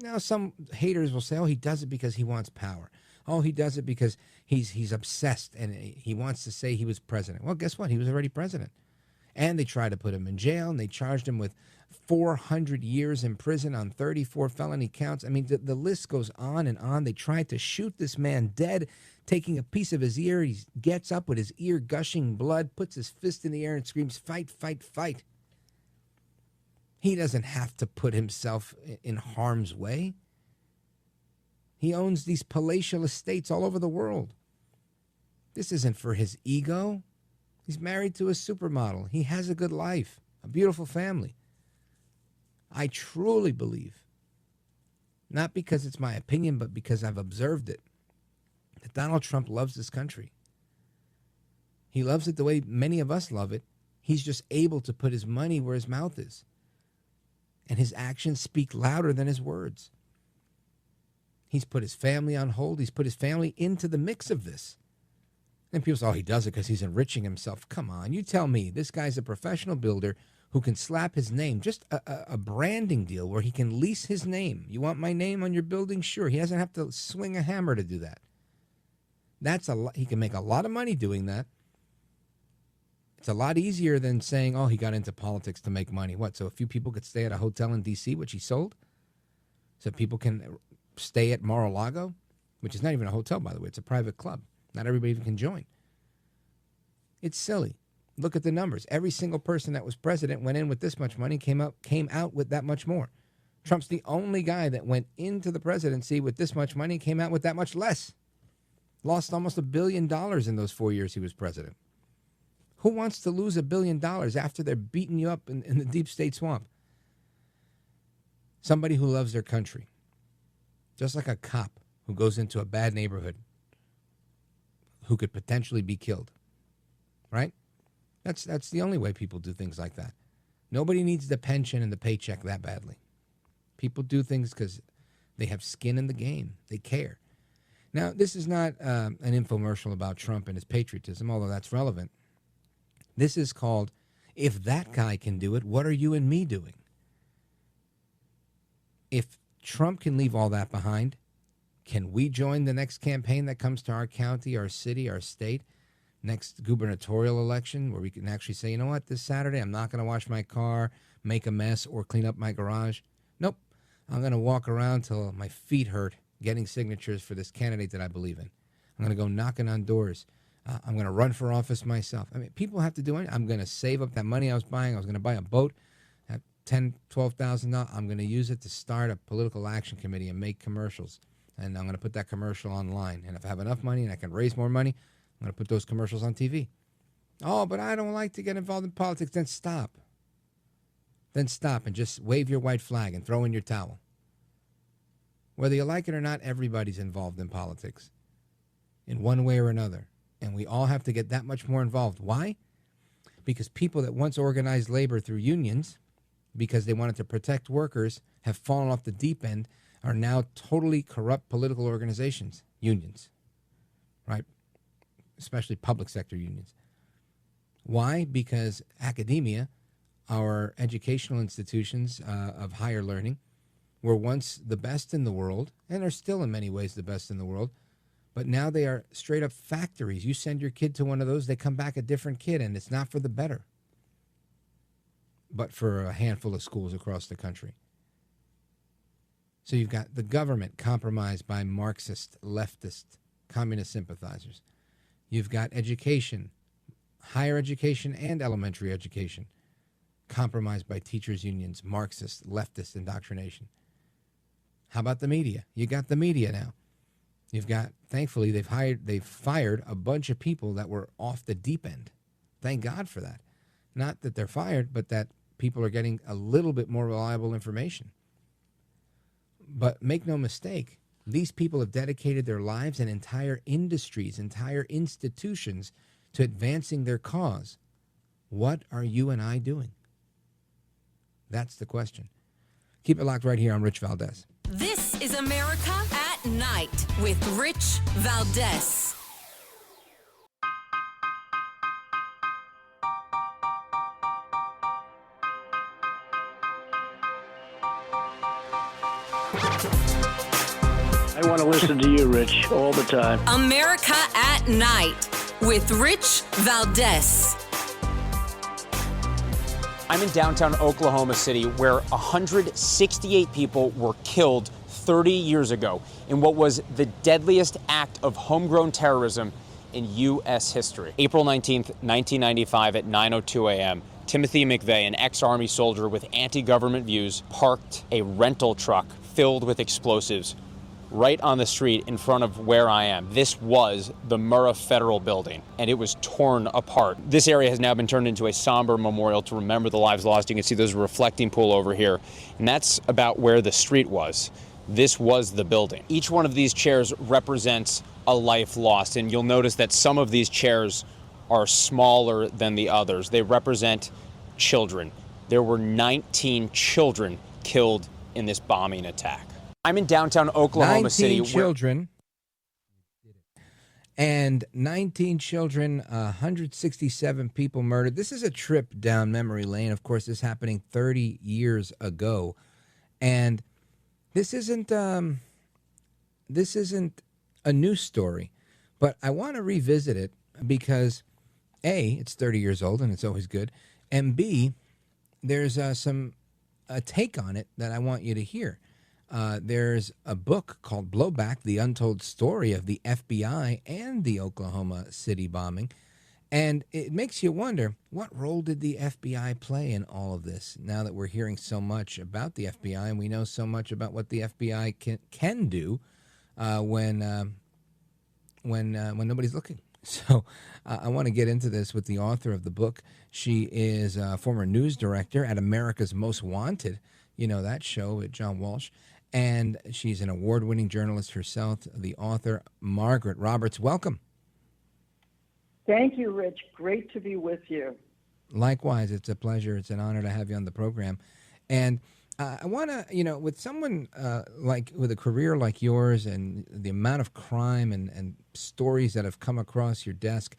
Now, some haters will say, oh, he does it because he wants power. Oh, he does it because he's obsessed and he wants to say he was president. Well, guess what? He was already president. And they tried to put him in jail, and they charged him with 400 years in prison on 34 felony counts. I mean, the list goes on and on. They tried to shoot this man dead, taking a piece of his ear. He gets up with his ear gushing blood, puts his fist in the air and screams, "Fight, fight, fight." He doesn't have to put himself in harm's way. He owns these palatial estates all over the world. This isn't for his ego. He's married to a supermodel. He has a good life, a beautiful family. I truly believe, not because it's my opinion, but because I've observed it, that Donald Trump loves this country. He loves it the way many of us love it. He's just able to put his money where his mouth is. And his actions speak louder than his words. He's put his family on hold. He's put his family into the mix of this. And people say, oh, he does it because he's enriching himself. Come on, you tell me. This guy's a professional builder who can slap his name, just a branding deal where he can lease his name. You want my name on your building? Sure. He doesn't have to swing a hammer to do that. That's a lot. He can make a lot of money doing that. It's a lot easier than saying, oh, he got into politics to make money. What, so a few people could stay at a hotel in D.C., which he sold? So people can stay at Mar-a-Lago, which is not even a hotel, by the way. It's a private club. Not everybody even can join. It's silly. Look at the numbers. Every single person that was president went in with this much money, came out with that much more. Trump's the only guy that went into the presidency with this much money, came out with that much less. Lost almost $1 billion in those 4 years he was president. Who wants to lose $1 billion after they're beating you up in the deep state swamp? Somebody who loves their country. Just like a cop who goes into a bad neighborhood who could potentially be killed. Right? That's the only way people do things like that. Nobody needs the pension and the paycheck that badly. People do things because they have skin in the game. They care. Now, this is not an infomercial about Trump and his patriotism, although that's relevant. This is called, if that guy can do it, what are you and me doing? If Trump can leave all that behind, can we join the next campaign that comes to our county, our city, our state? Next gubernatorial election where we can actually say, you know what, this Saturday I'm not going to wash my car, make a mess, or clean up my garage. Nope. I'm going to walk around till my feet hurt getting signatures for this candidate that I believe in. I'm going to go knocking on doors. I'm going to run for office myself. I mean, people have to do it. I'm going to save up that money I was buying. I was going to buy a boat at $10,000, $12,000. I'm going to use it to start a political action committee and make commercials. And I'm going to put that commercial online. And if I have enough money and I can raise more money, I'm going to put those commercials on TV. Oh, but I don't like to get involved in politics. Then stop. Then stop and just wave your white flag and throw in your towel. Whether you like it or not, everybody's involved in politics in one way or another. And we all have to get that much more involved. Why? Because people that once organized labor through unions, because they wanted to protect workers, have fallen off the deep end, are now totally corrupt political organizations, unions, right? Especially public sector unions. Why? Because academia, our educational institutions of higher learning, were once the best in the world, and are still in many ways the best in the world, but now they are straight up factories. You send your kid to one of those, they come back a different kid, and it's not for the better, but for a handful of schools across the country. So you've got the government compromised by Marxist, leftist, communist sympathizers. You've got education, higher education and elementary education, compromised by teachers' unions, Marxist, leftist indoctrination. How about the media? You got the media now. You've got, thankfully, they've fired a bunch of people that were off the deep end. Thank God for that. Not that they're fired, but that people are getting a little bit more reliable information. But make no mistake, these people have dedicated their lives and entire industries, entire institutions to advancing their cause. What are you and I doing? That's the question. Keep it locked right here on Rich Valdés. This is America at Night with Rich Valdés. I want to listen to you, Rich, all the time. America at Night with Rich Valdés. I'm in downtown Oklahoma City, where 168 people were killed 30 years ago in what was the deadliest act of homegrown terrorism in U.S. history. April 19th, 1995 at 9:02 a.m., Timothy McVeigh, an ex-Army soldier with anti-government views, parked a rental truck filled with explosives right on the street in front of where I am. This was the Murrah Federal Building, and it was torn apart. This area has now been turned into a somber memorial to remember the lives lost. You can see there's a reflecting pool over here, and that's about where the street was. This was the building. Each one of these chairs represents a life lost, and you'll notice that some of these chairs are smaller than the others. They represent children. There were 19 children killed in this bombing attack. I'm in downtown Oklahoma City. 19 children. And 19 children, 167 people murdered. This is a trip down memory lane. Of course, this is happening 30 years ago. And this isn't a news story, but I want to revisit it because A, it's 30 years old and it's always good, and B, there's a take on it that I want you to hear. There's a book called Blowback, The Untold Story of the FBI and the Oklahoma City bombing, and it makes you wonder, what role did the FBI play in all of this? Now that we're hearing so much about the FBI and we know so much about what the FBI can do when nobody's looking. So I want to get into this with the author of the book. She is a former news director at America's Most Wanted, you know that show with John Walsh, and she's an award-winning journalist herself, the author, Margaret Roberts. Welcome. Thank you, Rich. Great to be with you. Likewise, it's a pleasure. It's an honor to have you on the program. And I want to, with someone with a career like yours and the amount of crime and stories that have come across your desk,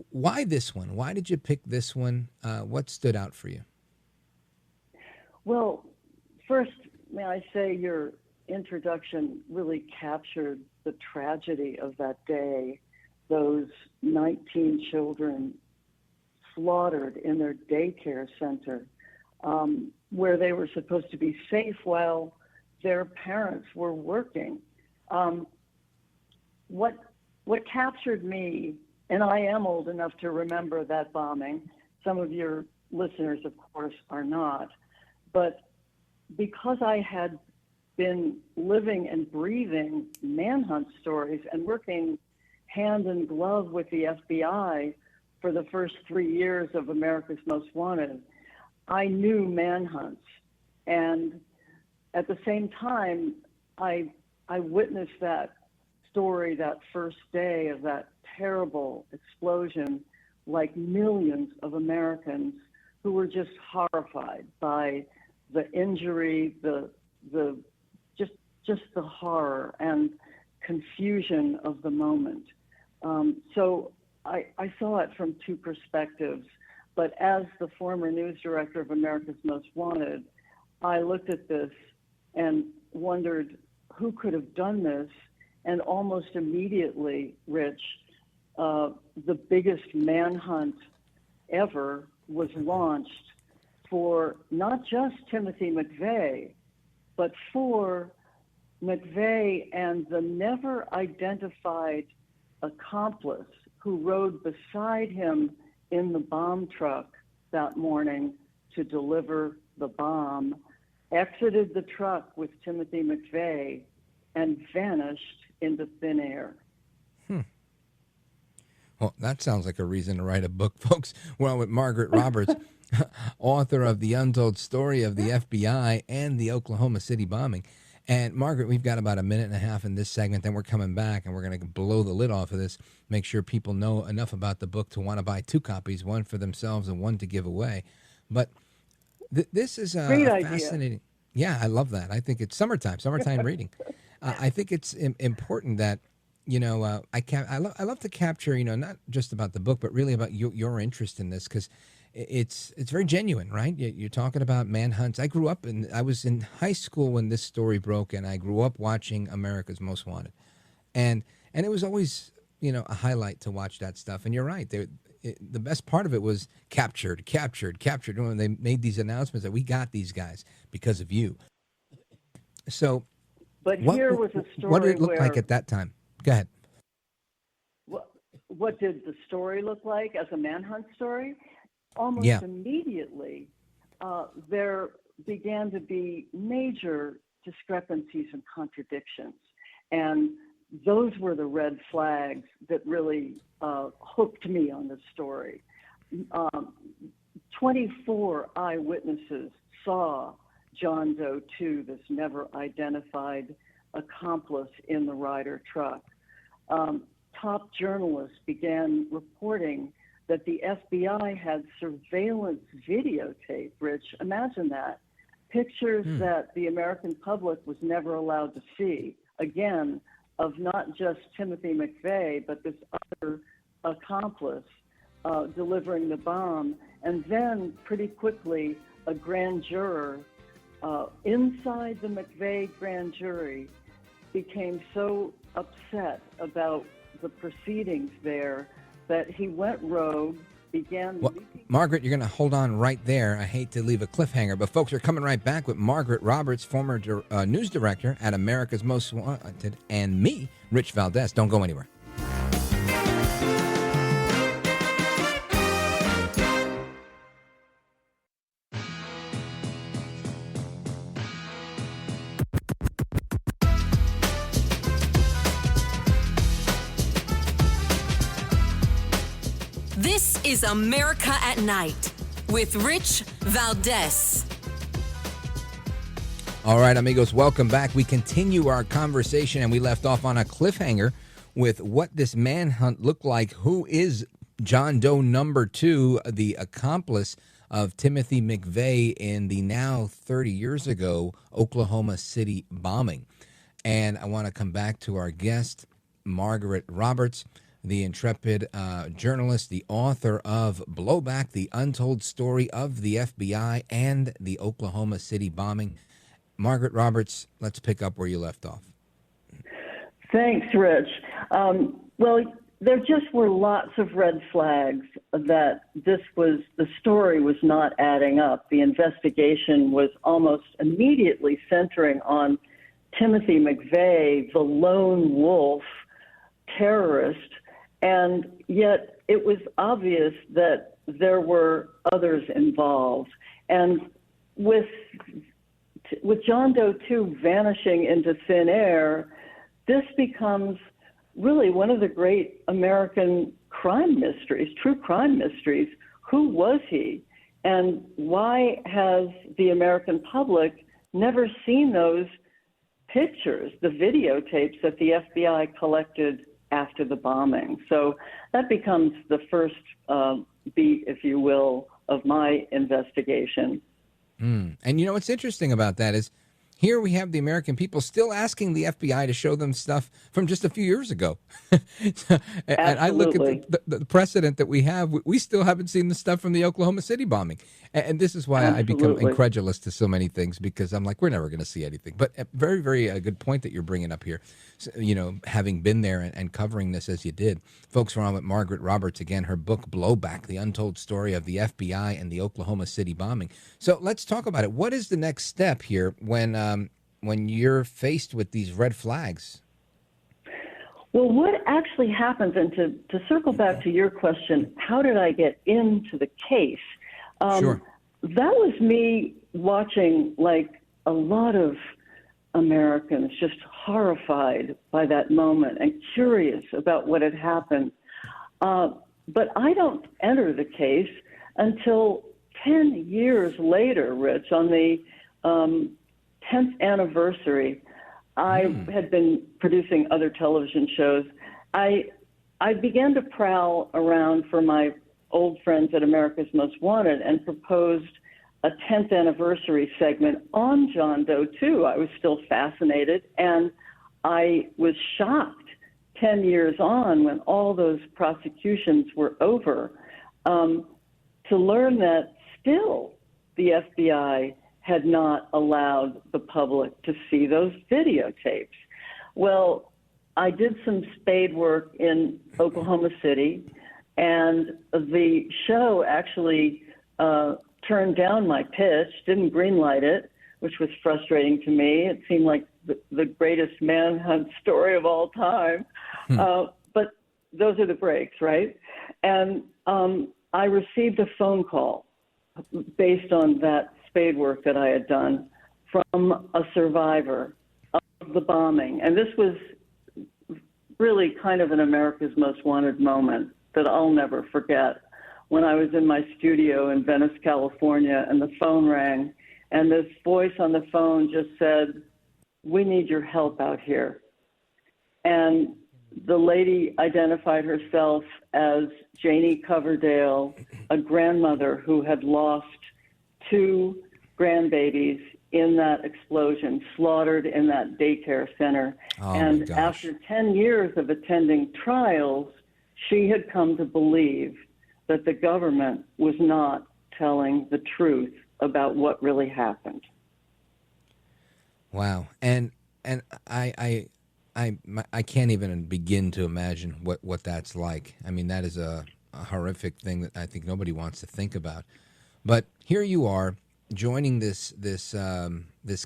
why this one? Why did you pick this one? What stood out for you? Well, first, may I say your introduction really captured the tragedy of that day. Those 19 children slaughtered in their daycare center, where they were supposed to be safe while their parents were working. What captured me, and I am old enough to remember that bombing, some of your listeners, of course, are not, but because I had been living and breathing manhunt stories and working hand in glove with the FBI for the first 3 years of America's Most Wanted, I knew manhunts. And at the same time, I witnessed that story that first day of that terrible explosion, like millions of Americans who were just horrified by the injury, just the horror and confusion of the moment. So I saw it from two perspectives. But as the former news director of America's Most Wanted, I looked at this and wondered who could have done this. And almost immediately, Rich, the biggest manhunt ever was launched for not just Timothy McVeigh, but for McVeigh and the never identified accomplice who rode beside him in the bomb truck that morning to deliver the bomb, exited the truck with Timothy McVeigh, and vanished into thin air. Well, that sounds like a reason to write a book, folks. Well, with Margaret Roberts, author of The Untold Story of the FBI and the Oklahoma City bombing. And Margaret, we've got about a minute and a half in this segment, then we're coming back and we're going to blow the lid off of this, make sure people know enough about the book to want to buy 2 copies, one for themselves and one to give away. But this is a fascinating. Yeah, I love that. I think it's summertime reading. I think it's important that, I love to capture, not just about the book, but really about your interest in this, because it's very genuine, right? You're talking about manhunts. I was in high school when this story broke, and I grew up watching America's Most Wanted, and it was always, a highlight to watch that stuff. And you're right, the best part of it was captured. When they made these announcements that we got these guys because of you. So, but here was a story. What did it look like at that time? Go ahead. What did the story look like as a manhunt story? Almost immediately, there began to be major discrepancies and contradictions. And those were the red flags that really hooked me on the story. 24 eyewitnesses saw John Doe 2, this never identified accomplice in the Ryder truck. Top journalists began reporting that the FBI had surveillance videotape, Rich. Imagine that. Pictures that the American public was never allowed to see. Again, of not just Timothy McVeigh, but this other accomplice delivering the bomb. And then pretty quickly, a grand juror inside the McVeigh grand jury became so upset about the proceedings there that he went rogue, began... Well, Margaret, you're going to hold on right there. I hate to leave a cliffhanger, but folks are coming right back with Margaret Roberts, former news director at America's Most Wanted, and me, Rich Valdés. Don't go anywhere. This is America at Night with Rich Valdés. All right, amigos, welcome back. We continue our conversation, and we left off on a cliffhanger with what this manhunt looked like. Who is John Doe number 2, the accomplice of Timothy McVeigh in the now 30 years ago Oklahoma City bombing? And I want to come back to our guest, Margaret Roberts, the intrepid journalist, the author of Blowback, the Untold Story of the FBI and the Oklahoma City bombing. Margaret Roberts, let's pick up where you left off. Thanks, Rich. Well, there just were lots of red flags that the story was not adding up. The investigation was almost immediately centering on Timothy McVeigh, the lone wolf terrorist, and yet it was obvious that there were others involved. And with John Doe 2 vanishing into thin air, this becomes really one of the great American crime mysteries, true crime mysteries. Who was he? And why has the American public never seen those pictures, the videotapes that the FBI collected after the bombing? So that becomes the first beat, if you will, of my investigation. And you know what's interesting about that is here we have the American people still asking the FBI to show them stuff from just a few years ago. And I look at the precedent that we have. We still haven't seen the stuff from the Oklahoma City bombing. And this is why I become incredulous to so many things, because I'm like, we're never going to see anything. But a very, very good point that you're bringing up here. So, you know, having been there and covering this as you did. Folks, we're on with Margaret Roberts again, her book, Blowback, the Untold Story of the FBI and the Oklahoma City bombing. So let's talk about it. What is the next step here when you're faced with these red flags? Well, what actually happens, and to circle back to your question, how did I get into the case? Sure. That was me watching, like a lot of Americans, just horrified by that moment and curious about what had happened. But I don't enter the case until 10 years later, Rich, on the 10th anniversary. I had been producing other television shows. I began to prowl around for my old friends at America's Most Wanted and proposed a 10th anniversary segment on John Doe 2. I was still fascinated, and I was shocked 10 years on, when all those prosecutions were over, to learn that still the FBI had not allowed the public to see those videotapes. Well, I did some spade work in Oklahoma City, And the show actually turned down my pitch, didn't greenlight it, which was frustrating to me. It seemed like the greatest manhunt story of all time. But those are the breaks, right? And I received a phone call based on that spade work that I had done from a survivor of the bombing. And this was really kind of an America's Most Wanted moment that I'll never forget. When I was in my studio in Venice, California, and the phone rang, and this voice on the phone just said, "We need your help out here." And the lady identified herself as Janie Coverdale, a grandmother who had lost 2 grandbabies in that explosion, slaughtered in that daycare center. And after 10 years of attending trials, she had come to believe that the government was not telling the truth about what really happened. Wow. And I can't even begin to imagine what that's like. I mean, that is a horrific thing that I think nobody wants to think about. But here you are joining this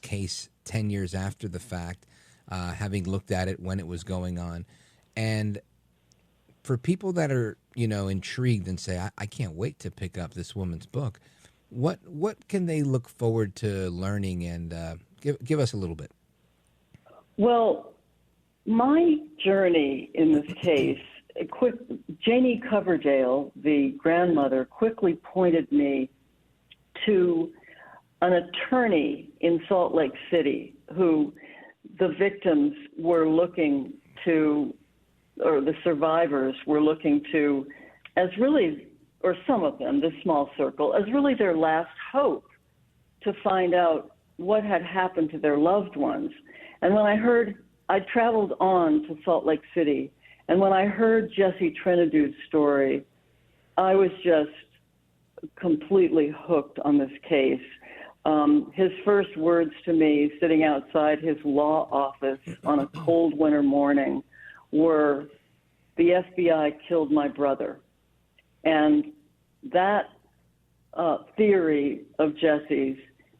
case 10 years after the fact, having looked at it when it was going on. And for people that are, intrigued and say, I can't wait to pick up this woman's book, what can they look forward to learning? And give us a little bit. Well, my journey in this case, Janie Coverdale, the grandmother, quickly pointed me to an attorney in Salt Lake City who the victims were looking to, or the survivors were looking to, as really, or some of them, this small circle, as really their last hope to find out what had happened to their loved ones. And when I traveled on to Salt Lake City, and when I heard Jesse Trinadu's story, I was just completely hooked on this case. His first words to me, sitting outside his law office on a cold winter morning, were, "The FBI killed my brother." And that theory of Jesse's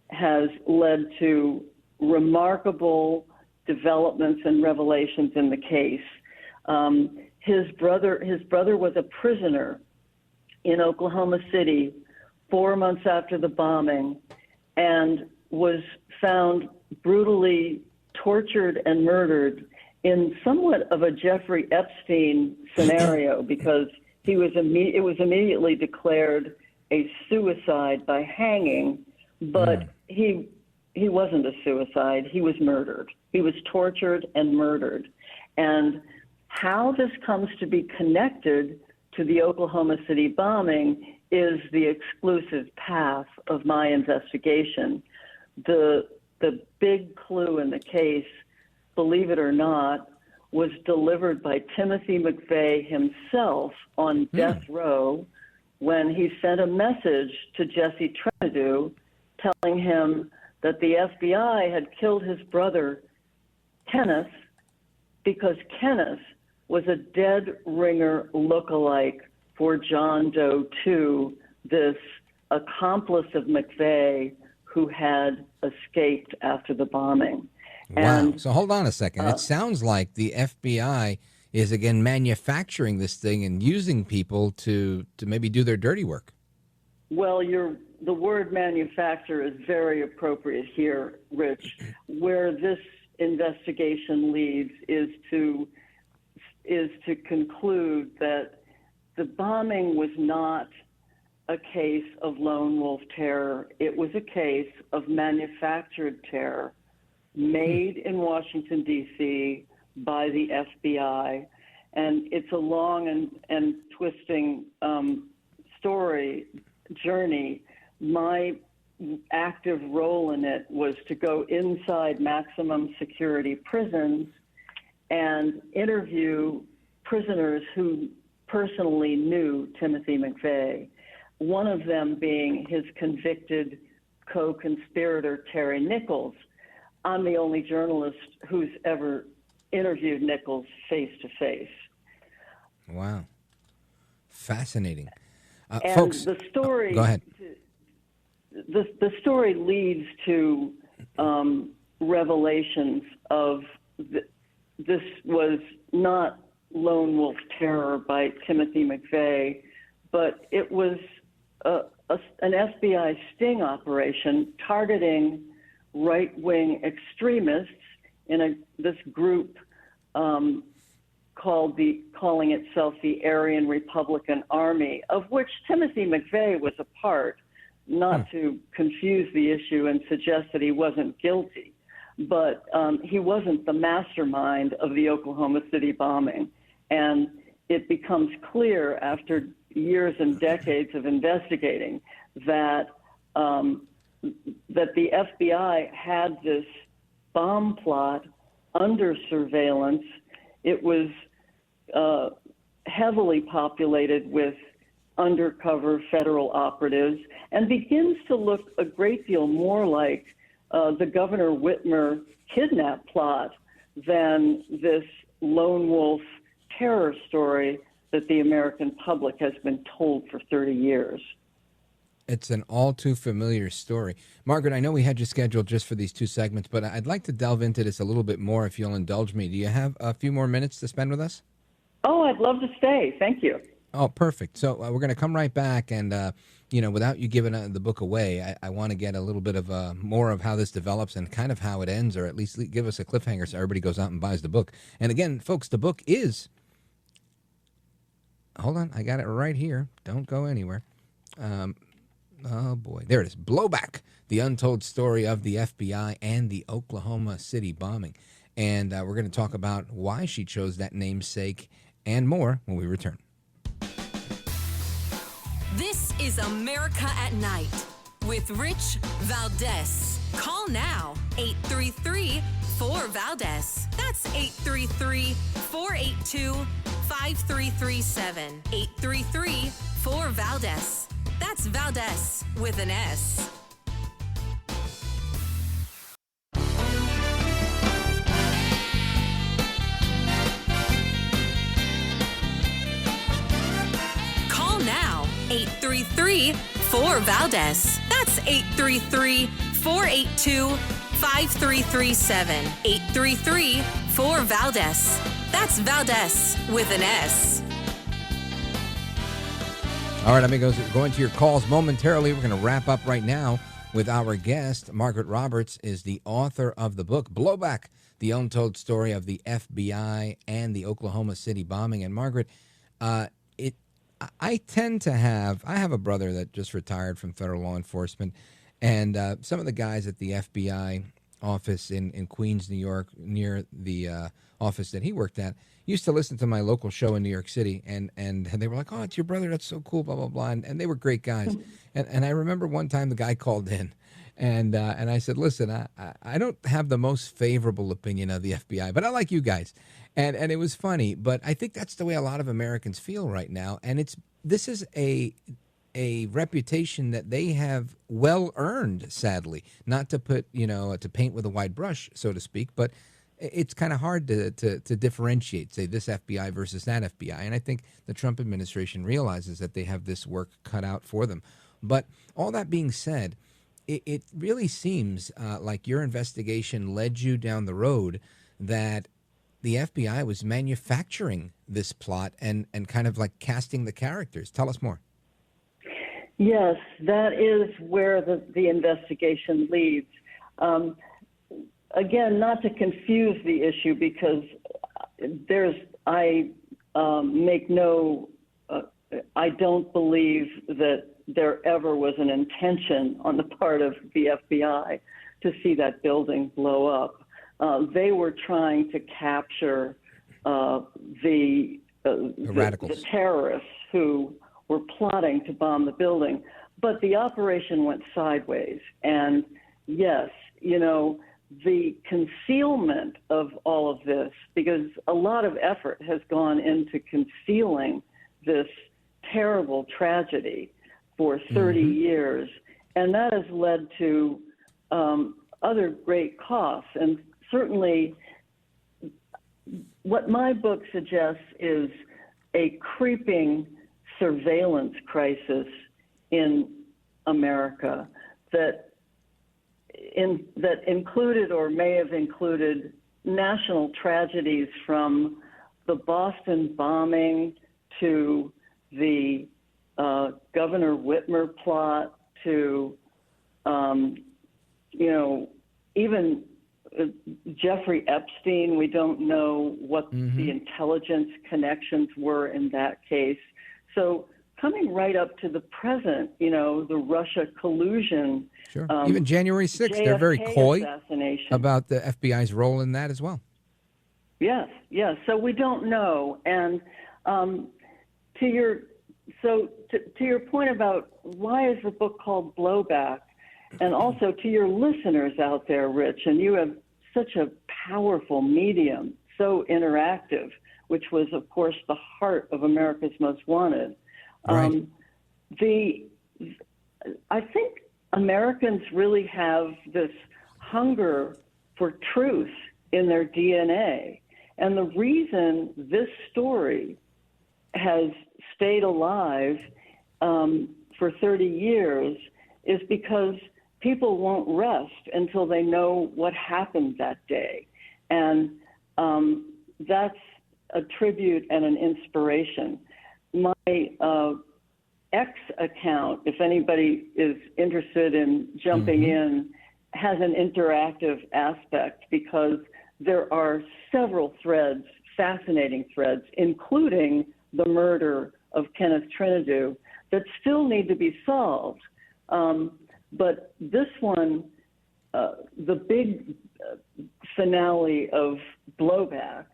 has led to remarkable developments and revelations in the case. His brother was a prisoner in Oklahoma City 4 months after the bombing and was found brutally tortured and murdered in somewhat of a Jeffrey Epstein scenario, because it was immediately declared a suicide by hanging, but he wasn't a suicide. He was murdered. He was tortured and murdered. And how this comes to be connected to the Oklahoma City bombing is the exclusive path of my investigation. The big clue in the case, believe it or not, was delivered by Timothy McVeigh himself on death row when he sent a message to Jesse Trinadu telling him that the FBI had killed his brother, Kenneth, because Kenneth was a dead ringer lookalike for John Doe 2, this accomplice of McVeigh who had escaped after the bombing. Wow. And, so hold on a second. It sounds like the FBI is, again, manufacturing this thing and using people to maybe do their dirty work. Well, the word manufacture is very appropriate here, Rich. Where this investigation leads is to conclude that the bombing was not a case of lone wolf terror. It was a case of manufactured terror made in Washington, D.C. by the FBI. And it's a long and twisting journey. My active role in it was to go inside maximum security prisons and interview prisoners who personally knew Timothy McVeigh, one of them being his convicted co-conspirator, Terry Nichols. I'm the only journalist who's ever interviewed Nichols face-to-face. Wow. Fascinating. And Folks, the story. go ahead. The story leads to revelations of this was not lone wolf terror by Timothy McVeigh, but it was an FBI sting operation targeting right-wing extremists in this group calling itself the Aryan Republican Army, of which Timothy McVeigh was a part, not to confuse the issue and suggest that he wasn't guilty, but he wasn't the mastermind of the Oklahoma City bombing. And it becomes clear after years and decades of investigating that that the FBI had this bomb plot under surveillance. It was heavily populated with undercover federal operatives and begins to look a great deal more like the Governor Whitmer kidnap plot than this lone wolf terror story that the American public has been told for 30 years. It's an all too familiar story. Margaret, I know we had you scheduled just for these two segments, but I'd like to delve into this a little bit more if you'll indulge me. Do you have a few more minutes to spend with us? Oh, I'd love to stay. Thank you. Oh, perfect. So we're going to come right back, and without you giving the book away, I want to get a little bit of more of how this develops and kind of how it ends, or at least give us a cliffhanger so everybody goes out and buys the book. And again, folks, the book is... Hold on, I got it right here. Don't go anywhere. Oh, boy. There it is. Blowback, the untold story of the FBI and the Oklahoma City bombing. And we're going to talk about why she chose that namesake and more when we return. This is America at Night with Rich Valdés. Call now, 833-4-VALDÉS. That's 833-482-5337. 833-4-VALDÉS. That's Valdés with an S. Call now, 833-4-VALDÉS. That's 833-482-5337. 833-4-VALDÉS. That's Valdés with an S. All right, amigos, going to your calls momentarily. We're going to wrap up right now with our guest. Margaret Roberts is the author of the book, Blowback, the Untold Story of the FBI and the Oklahoma City bombing. And Margaret, I have a brother that just retired from federal law enforcement, and some of the guys at the FBI office in Queens, New York, near the office that he worked at, used to listen to my local show in New York City, and they were like, "Oh, it's your brother. That's so cool." Blah blah blah, and they were great guys. And I remember one time the guy called in, and I said, "Listen, I don't have the most favorable opinion of the FBI, but I like you guys," and it was funny. But I think that's the way a lot of Americans feel right now, and this is a reputation that they have well earned. Sadly, not to put to paint with a wide brush, so to speak, but it's kind of hard to differentiate, say, this FBI versus that FBI. And I think the Trump administration realizes that they have this work cut out for them. But all that being said, it really seems like your investigation led you down the road that the FBI was manufacturing this plot and kind of like casting the characters. Tell us more. Yes, that is where the investigation leads. Again, not to confuse the issue, because I don't believe that there ever was an intention on the part of the FBI to see that building blow up. They were trying to capture the terrorists who were plotting to bomb the building, but the operation went sideways. And yes, the concealment of all of this, because a lot of effort has gone into concealing this terrible tragedy for 30 years, and that has led to other great costs. And certainly what my book suggests is a creeping surveillance crisis in America that included or may have included national tragedies, from the Boston bombing to the Governor Whitmer plot to, even Jeffrey Epstein. We don't know what the intelligence connections were in that case. So coming right up to the present, the Russia collusion. Sure. Even January 6th, they're very coy about the FBI's role in that as well. Yes. So we don't know. And to your point about why is the book called Blowback, and also to your listeners out there, Rich, and you have such a powerful medium, so interactive, which was, of course, the heart of America's Most Wanted. Right. I think Americans really have this hunger for truth in their DNA. And the reason this story has stayed alive for 30 years is because people won't rest until they know what happened that day. And that's a tribute and an inspiration. My X account, if anybody is interested in jumping in, has an interactive aspect because there are several threads, fascinating threads, including the murder of Kenneth Trinidad, that still need to be solved. But this one, the big finale of Blowback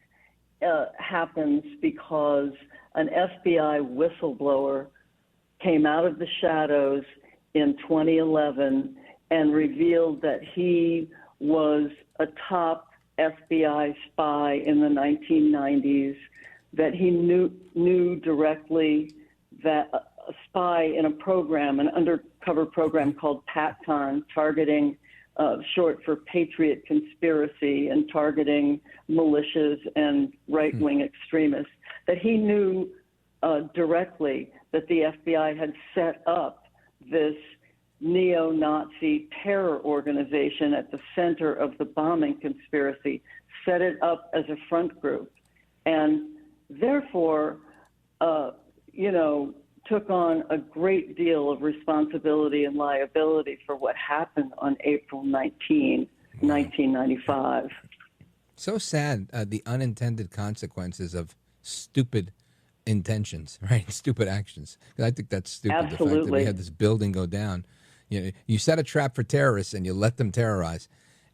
happens because an FBI whistleblower came out of the shadows in 2011 and revealed that he was a top FBI spy in the 1990s, that he knew directly that a spy in a program, an undercover program called PATCON, targeting, short for Patriot Conspiracy, and targeting militias and right-wing extremists, that he knew directly that the FBI had set up this neo-Nazi terror organization at the center of the bombing conspiracy, set it up as a front group, and therefore, took on a great deal of responsibility and liability for what happened on April 19, 1995. So sad, the unintended consequences of stupid intentions, right? Stupid actions. I think that's stupid. Absolutely. The fact that we had this building go down. You set a trap for terrorists and you let them terrorize,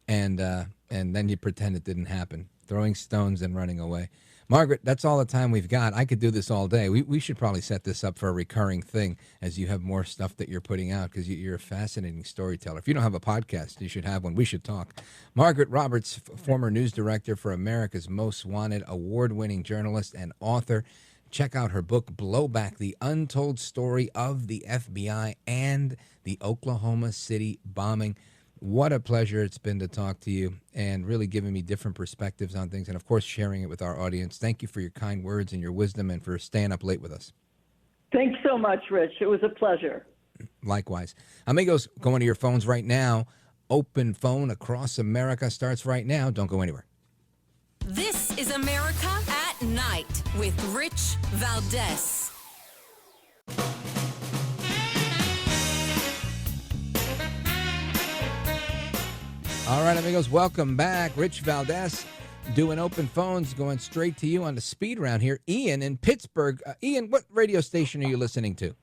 and then you pretend it didn't happen, throwing stones and running away. Margaret, that's all the time we've got. I could do this all day. We should probably set this up for a recurring thing as you have more stuff that you're putting out, because you're a fascinating storyteller. If you don't have a podcast, you should have one. We should talk. Margaret Roberts, former news director for America's Most Wanted, award-winning journalist and author. Check out her book, Blowback, The Untold Story of the FBI and the Oklahoma City Bombing. What a pleasure it's been to talk to you, and really giving me different perspectives on things, and of course sharing it with our audience. Thank you for your kind words and your wisdom, and for staying up late with us. Thanks so much, Rich. It was a pleasure. Likewise. Amigos, go into your phones right now. Open Phone Across America starts right now. Don't go anywhere. This is America at Night with Rich Valdés. All right, amigos, welcome back. Rich Valdés doing open phones, going straight to you on the speed round here. Ian in Pittsburgh. Ian, what radio station are you listening to?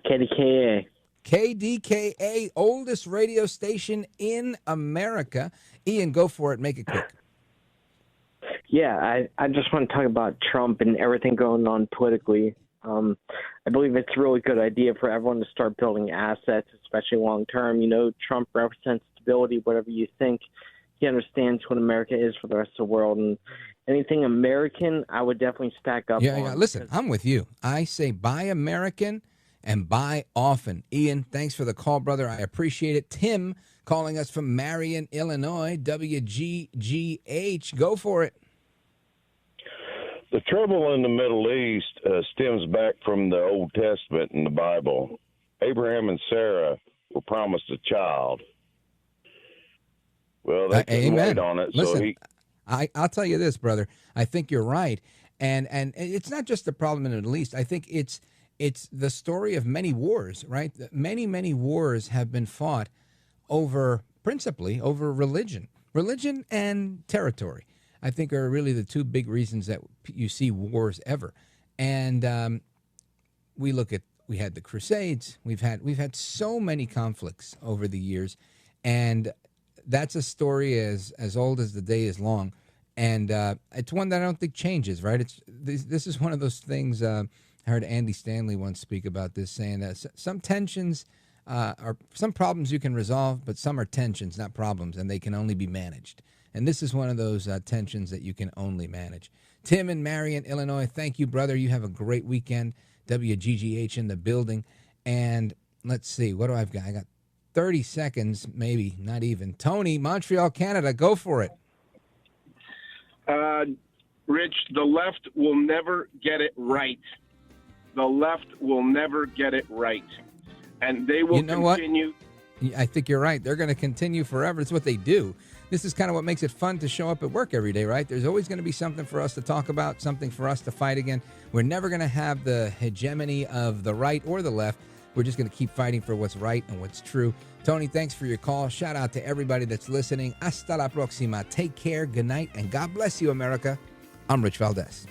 KDKA. KDKA, oldest radio station in America. Ian, go for it. Make it quick. Yeah, I just want to talk about Trump and everything going on politically. I believe it's a really good idea for everyone to start building assets, especially long term. Trump represents stability, whatever you think. He understands what America is for the rest of the world. And anything American, I would definitely stack up on. Yeah. Listen, I'm with you. I say buy American and buy often. Ian, thanks for the call, brother. I appreciate it. Tim calling us from Marion, Illinois, WGGH. Go for it. The trouble in the Middle East stems back from the Old Testament in the Bible. Abraham and Sarah were promised a child. Well, they couldn't wait on it. Listen, I'll tell you this, brother. I think you're right. And it's not just the problem in the Middle East. I think it's the story of many wars, right? Many wars have been fought principally over religion. Religion and territory, I think, are really the two big reasons that you see wars ever. And we had the Crusades. We've had so many conflicts over the years, and that's a story as old as the day is long. And it's one that I don't think changes, right? This is one of those things. I heard Andy Stanley once speak about this, saying that some tensions are some problems you can resolve, but some are tensions, not problems, and they can only be managed. And this is one of those tensions that you can only manage. Tim in Marion, Illinois, thank you, brother. You have a great weekend. WGGH in the building. And let's see, what do I got? I got 30 seconds, maybe, not even. Tony, Montreal, Canada, go for it. Rich, the left will never get it right. The left will never get it right. And they will continue. I think you're right. They're going to continue forever. It's what they do. This is kind of what makes it fun to show up at work every day, right? There's always going to be something for us to talk about, something for us to fight against. We're never going to have the hegemony of the right or the left. We're just going to keep fighting for what's right and what's true. Tony, thanks for your call. Shout out to everybody that's listening. Hasta la próxima. Take care, good night, and God bless you, America. I'm Rich Valdés.